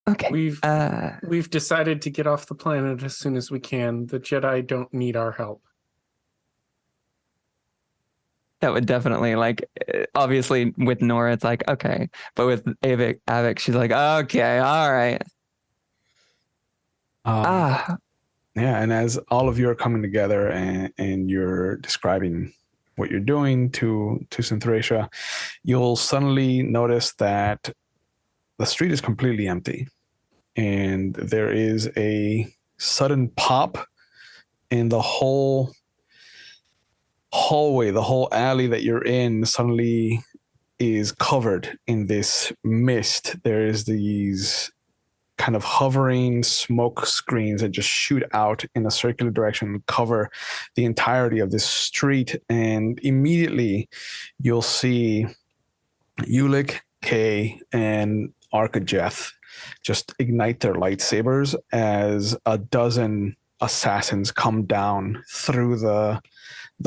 Okay.
We've decided to get off the planet as soon as we can. The Jedi don't need our help.
That would definitely, like, obviously with Nora, it's like, okay. But with Avik, she's like, okay, all right.
Yeah, and as all of you are coming together and you're describing what you're doing to Synthresha, you'll suddenly notice that the street is completely empty. And there is a sudden pop in the whole hallway, the whole alley that you're in suddenly is covered in this mist. There is these kind of hovering smoke screens that just shoot out in a circular direction and cover the entirety of this street. And immediately you'll see Ulick, Kay, and Arcajeth just ignite their lightsabers as a dozen assassins come down through the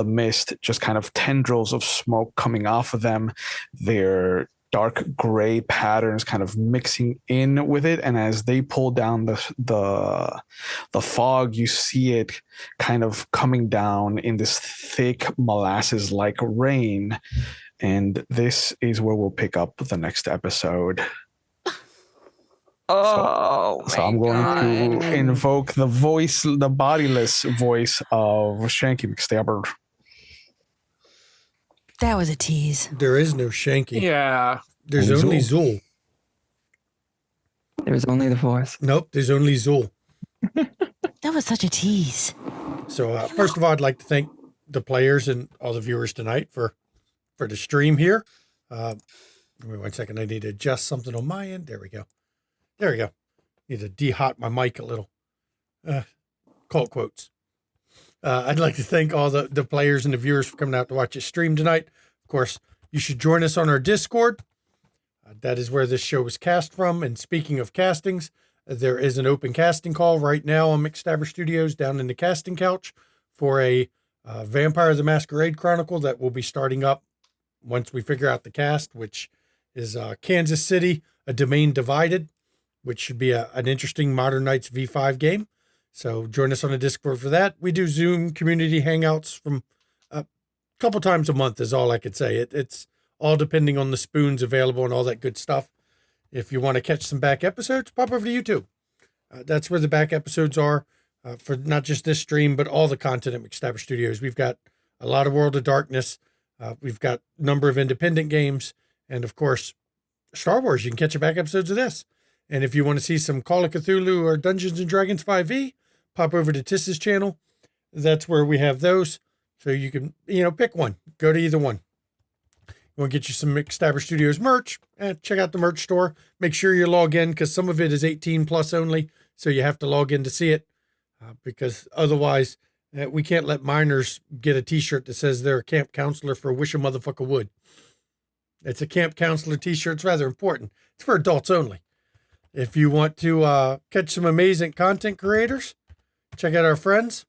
mist, just kind of tendrils of smoke coming off of them. Their dark gray patterns kind of mixing in with it, and as they pull down the fog, you see it kind of coming down in this thick molasses like rain. And this is where we'll pick up the next episode.
Oh,
so I'm going to invoke the bodiless voice of Shanky McStabber.
That was a tease.
There is no Shanky.
Yeah.
There's only Zool.
There's only the Force.
Nope, there's only Zool.
That was such a tease.
So first of all, I'd like to thank the players and all the viewers tonight for the stream here. Give me 1 second. I need to adjust something on my end. There we go. Need to de-hot my mic a little. Call quotes. I'd like to thank all the players and the viewers for coming out to watch this stream tonight. Of course, you should join us on our Discord. That is where this show was cast from. And speaking of castings, there is an open casting call right now on McStabber Studios down in the casting couch for a Vampire the Masquerade Chronicle that will be starting up once we figure out the cast, which is Kansas City, A Domain Divided, which should be an interesting Modern Knights V5 game. So join us on the Discord for that. We do Zoom community hangouts from a couple times a month is all I could say. It's all depending on the spoons available and all that good stuff. If you want to catch some back episodes, pop over to YouTube. That's where the back episodes are for not just this stream, but all the content at McStabber Studios. We've got a lot of World of Darkness. We've got a number of independent games. And of course, Star Wars. You can catch the back episodes of this. And if you want to see some Call of Cthulhu or Dungeons & Dragons 5e, pop over to Tiss's channel. That's where we have those. So you can, pick one. Go to either one. You want to get you some McStabber Studios merch? Check out the merch store. Make sure you log in because some of it is 18 plus only. So you have to log in to see it because otherwise we can't let minors get a t-shirt that says they're a camp counselor for Wish a Motherfucker Would. It's a camp counselor t-shirt. It's rather important. It's for adults only. If you want to catch some amazing content creators, check out our friends.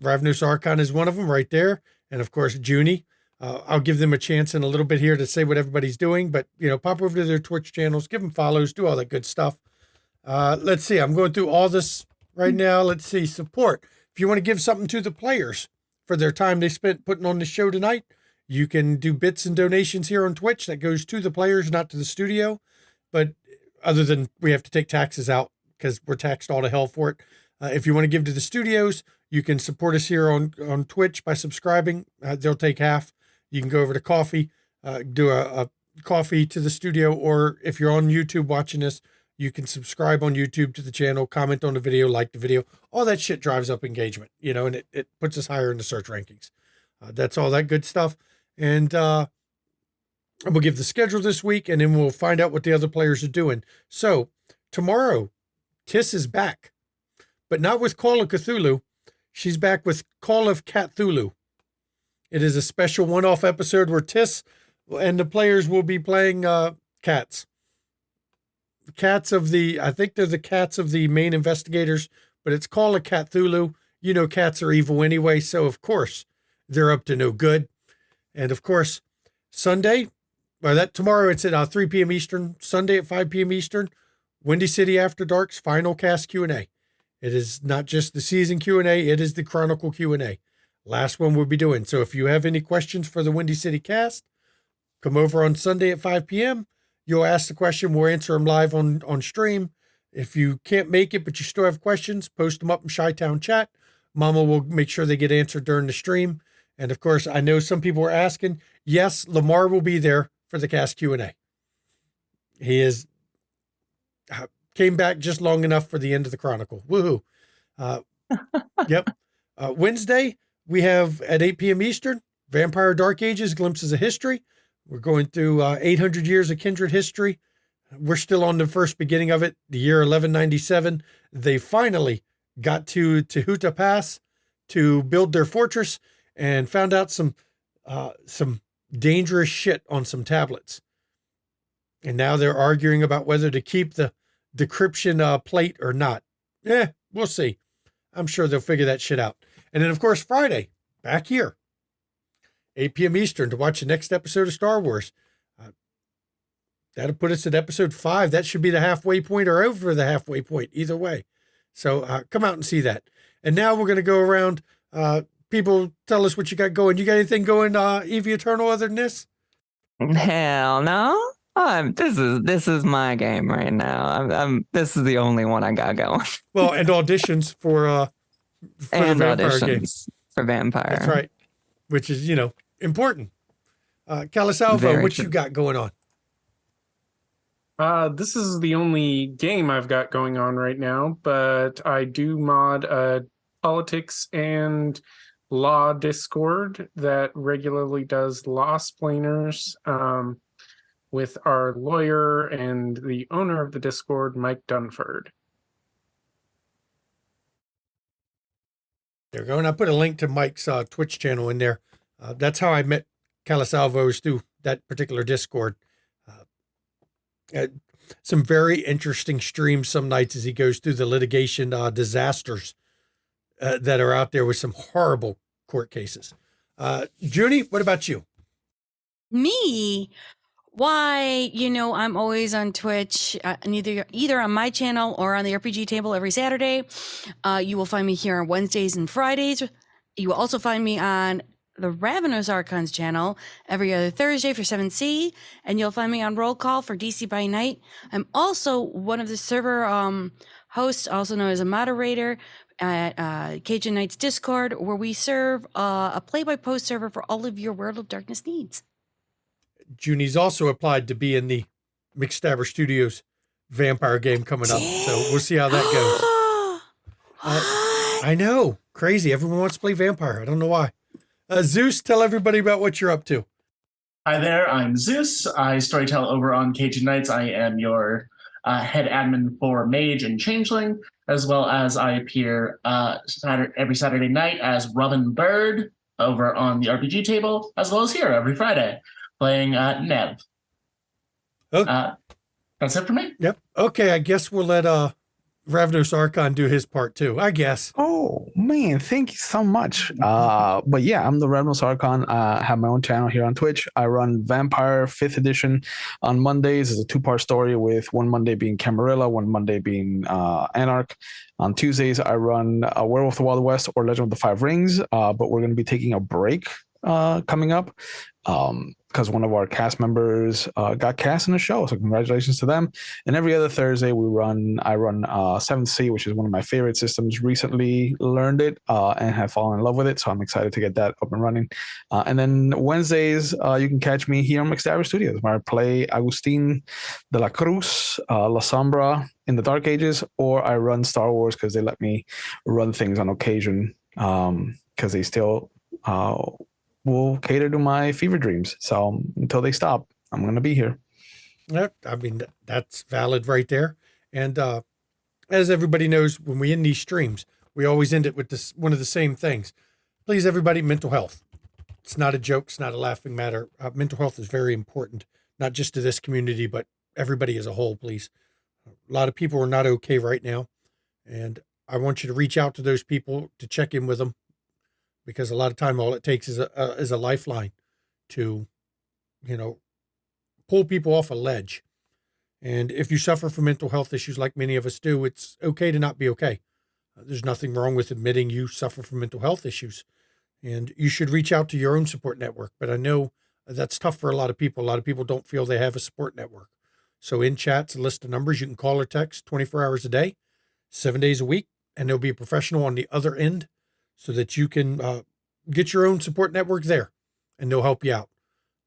Ravnos Archon is one of them right there. And of course, Junie. I'll give them a chance in a little bit here to say what everybody's doing, but pop over to their Twitch channels, give them follows, do all that good stuff. Let's see. I'm going through all this right now. Let's see. Support. If you want to give something to the players for their time they spent putting on the show tonight, you can do bits and donations here on Twitch. That goes to the players, not to the studio. But other than we have to take taxes out because we're taxed all to hell for it. If you want to give to the studios, you can support us here on Twitch by subscribing. They'll take half. You can go over to KoFi, do a KoFi to the studio, or if you're on YouTube watching this, you can subscribe on YouTube to the channel, comment on the video, like the video. All that shit drives up engagement, and it puts us higher in the search rankings. That's all that good stuff. And we'll give the schedule this week, and then we'll find out what the other players are doing. So tomorrow, Tiss is back, but not with Call of Cthulhu. She's back with Call of Cthulhu. It is a special one-off episode where Tiss and the players will be playing cats. I think they're the cats of the main investigators, but it's called a Cthulhu. Cats are evil anyway, so of course they're up to no good. And of course, Sunday, tomorrow it's at 3 p.m. Eastern, Sunday at 5 p.m. Eastern, Windy City After Dark's final cast Q&A. It is not just the season Q&A, it is the Chronicle Q&A. Last one we'll be doing. So if you have any questions for the Windy City cast, come over on Sunday at 5 p.m. You'll ask the question. We'll answer them live on stream. If you can't make it, but you still have questions, post them up in Chi-Town chat. Mama will make sure they get answered during the stream. And of course, I know some people are asking. Yes, Lamar will be there for the cast Q&A. He came back just long enough for the end of the Chronicle. Woohoo. Yep. Wednesday, we have at 8 p.m. Eastern, Vampire Dark Ages, Glimpses of History. We're going through 800 years of Kindred history. We're still on the first beginning of it, the year 1197. They finally got to Tehuta Pass to build their fortress and found out some dangerous shit on some tablets. And now they're arguing about whether to keep the decryption plate or not. We'll see. I'm sure they'll figure that shit out. And then, of course, Friday, back here, 8 p.m. Eastern to watch the next episode of Star Wars. That'll put us at episode 5. That should be the halfway point or over the halfway point, either way. So come out and see that. And now we're going to go around. People, tell us what you got going. You got anything going, Eevee Eternal, other than this?
Hell no. This is my game right now. This is the only one I got going.
Well, and auditions for
and
the Vampire game.
auditions for Vampire.
That's right. Which is, important. Calisalvo, what you got going on?
This is the only game I've got going on right now, but I do mod a politics and law Discord that regularly does law splainers with our lawyer and the owner of the Discord, Mike Dunford.
There you go. And I put a link to Mike's Twitch channel in there. That's how I met Calisalvo, through that particular Discord. Some very interesting streams some nights as he goes through the litigation disasters that are out there with some horrible court cases. Junie, what about you?
Me? Why, I'm always on Twitch, either on my channel or on the RPG table every Saturday. You will find me here on Wednesdays and Fridays. You will also find me on the Ravenous Archons channel every other Thursday for 7C, and you'll find me on Roll Call for DC by Night. I'm also one of the server hosts, also known as a moderator at Cajun Knights Discord, where we serve a play-by-post server for all of your World of Darkness needs.
Junie's also applied to be in the McStabber Studios vampire game coming up, so we'll see how that goes. I know. Crazy. Everyone wants to play vampire. I don't know why. Zeus, tell everybody about what you're up to.
Hi there, I'm Zeus. I storytell over on Cajun Nights. I am your head admin for Mage and Changeling, as well as I appear every Saturday night as Robin Bird over on the RPG table, as well as here every Friday playing Nev.
Okay.
That's it for me.
Yep. Okay, I guess we'll let Ravnos Archon do his part too, I guess.
Oh man, thank you so much. But yeah, I'm the Ravnos Archon. I have my own channel here on Twitch. I run Vampire 5th edition on Mondays. It's a 2-part story with one Monday being Camarilla, one Monday being Anarch. On Tuesdays, I run Werewolf of the Wild West or Legend of the Five Rings. But we're going to be taking a break coming up. Because one of our cast members got cast in the show, so congratulations to them. And every other Thursday, I run 7th Sea, which is one of my favorite systems. Recently learned it and have fallen in love with it, so I'm excited to get that up and running. And then Wednesdays, you can catch me here on McStabber Studios, where I play Agustin de la Cruz, La Sombra in the Dark Ages, or I run Star Wars because they let me run things on occasion because they still will cater to my fever dreams. So until they stop, I'm going to be here.
Yep. I mean, that's valid right there. And as everybody knows, when we end these streams, we always end it with this one of the same things. Please, everybody, mental health. It's not a joke. It's not a laughing matter. Mental health is very important, not just to this community, but everybody as a whole, please. A lot of people are not okay right now. And I want you to reach out to those people to check in with them. Because a lot of time, all it takes is a lifeline to, pull people off a ledge. And if you suffer from mental health issues like many of us do, it's okay to not be okay. There's nothing wrong with admitting you suffer from mental health issues. And you should reach out to your own support network. But I know that's tough for a lot of people. A lot of people don't feel they have a support network. So in chat's a list of numbers. You can call or text 24 hours a day, 7 days a week, and there'll be a professional on the other end, so that you can get your own support network there, and they'll help you out,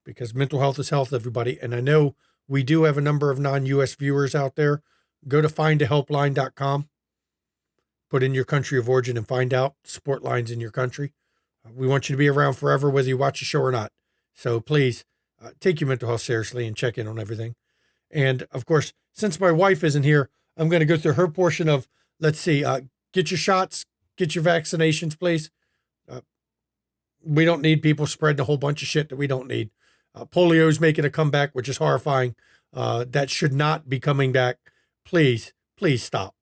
because mental health is health, everybody. And I know we do have a number of non-U.S. viewers out there. Go to findahelpline.com, put in your country of origin, and find out support lines in your country. We want you to be around forever, whether you watch the show or not. So please take your mental health seriously and check in on everything. And of course, since my wife isn't here, I'm going to go through her portion of, let's see, get your shots, get your vaccinations, please. We don't need people spreading a whole bunch of shit that we don't need. Polio is making a comeback, which is horrifying. That should not be coming back. Please, please stop.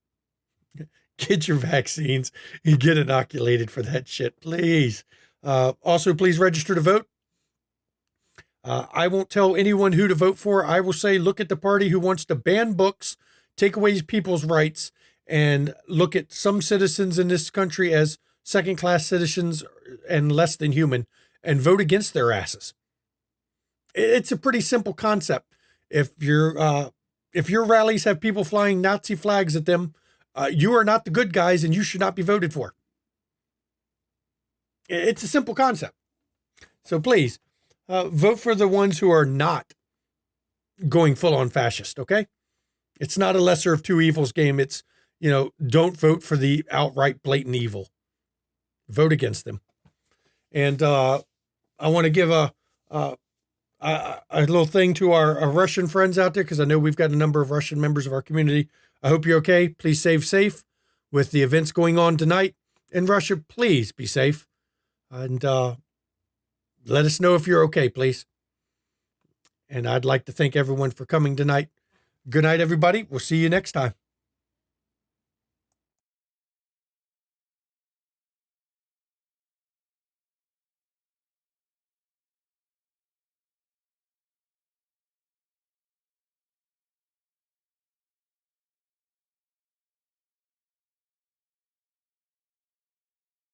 Get your vaccines and get inoculated for that shit, please. Also, please register to vote. I won't tell anyone who to vote for. I will say, look at the party who wants to ban books, take away people's rights, and look at some citizens in this country as second-class citizens and less than human, and vote against their asses. It's a pretty simple concept. If your rallies have people flying Nazi flags at them, you are not the good guys, and you should not be voted for. It's a simple concept. So please, vote for the ones who are not going full-on fascist, okay? It's not a lesser of two evils game. It's, don't vote for the outright blatant evil. Vote against them. And I want to give a little thing to our Russian friends out there, because I know we've got a number of Russian members of our community. I hope you're okay. Please stay safe with the events going on tonight in Russia. Please be safe. And let us know if you're okay, please. And I'd like to thank everyone for coming tonight. Good night, everybody. We'll see you next time.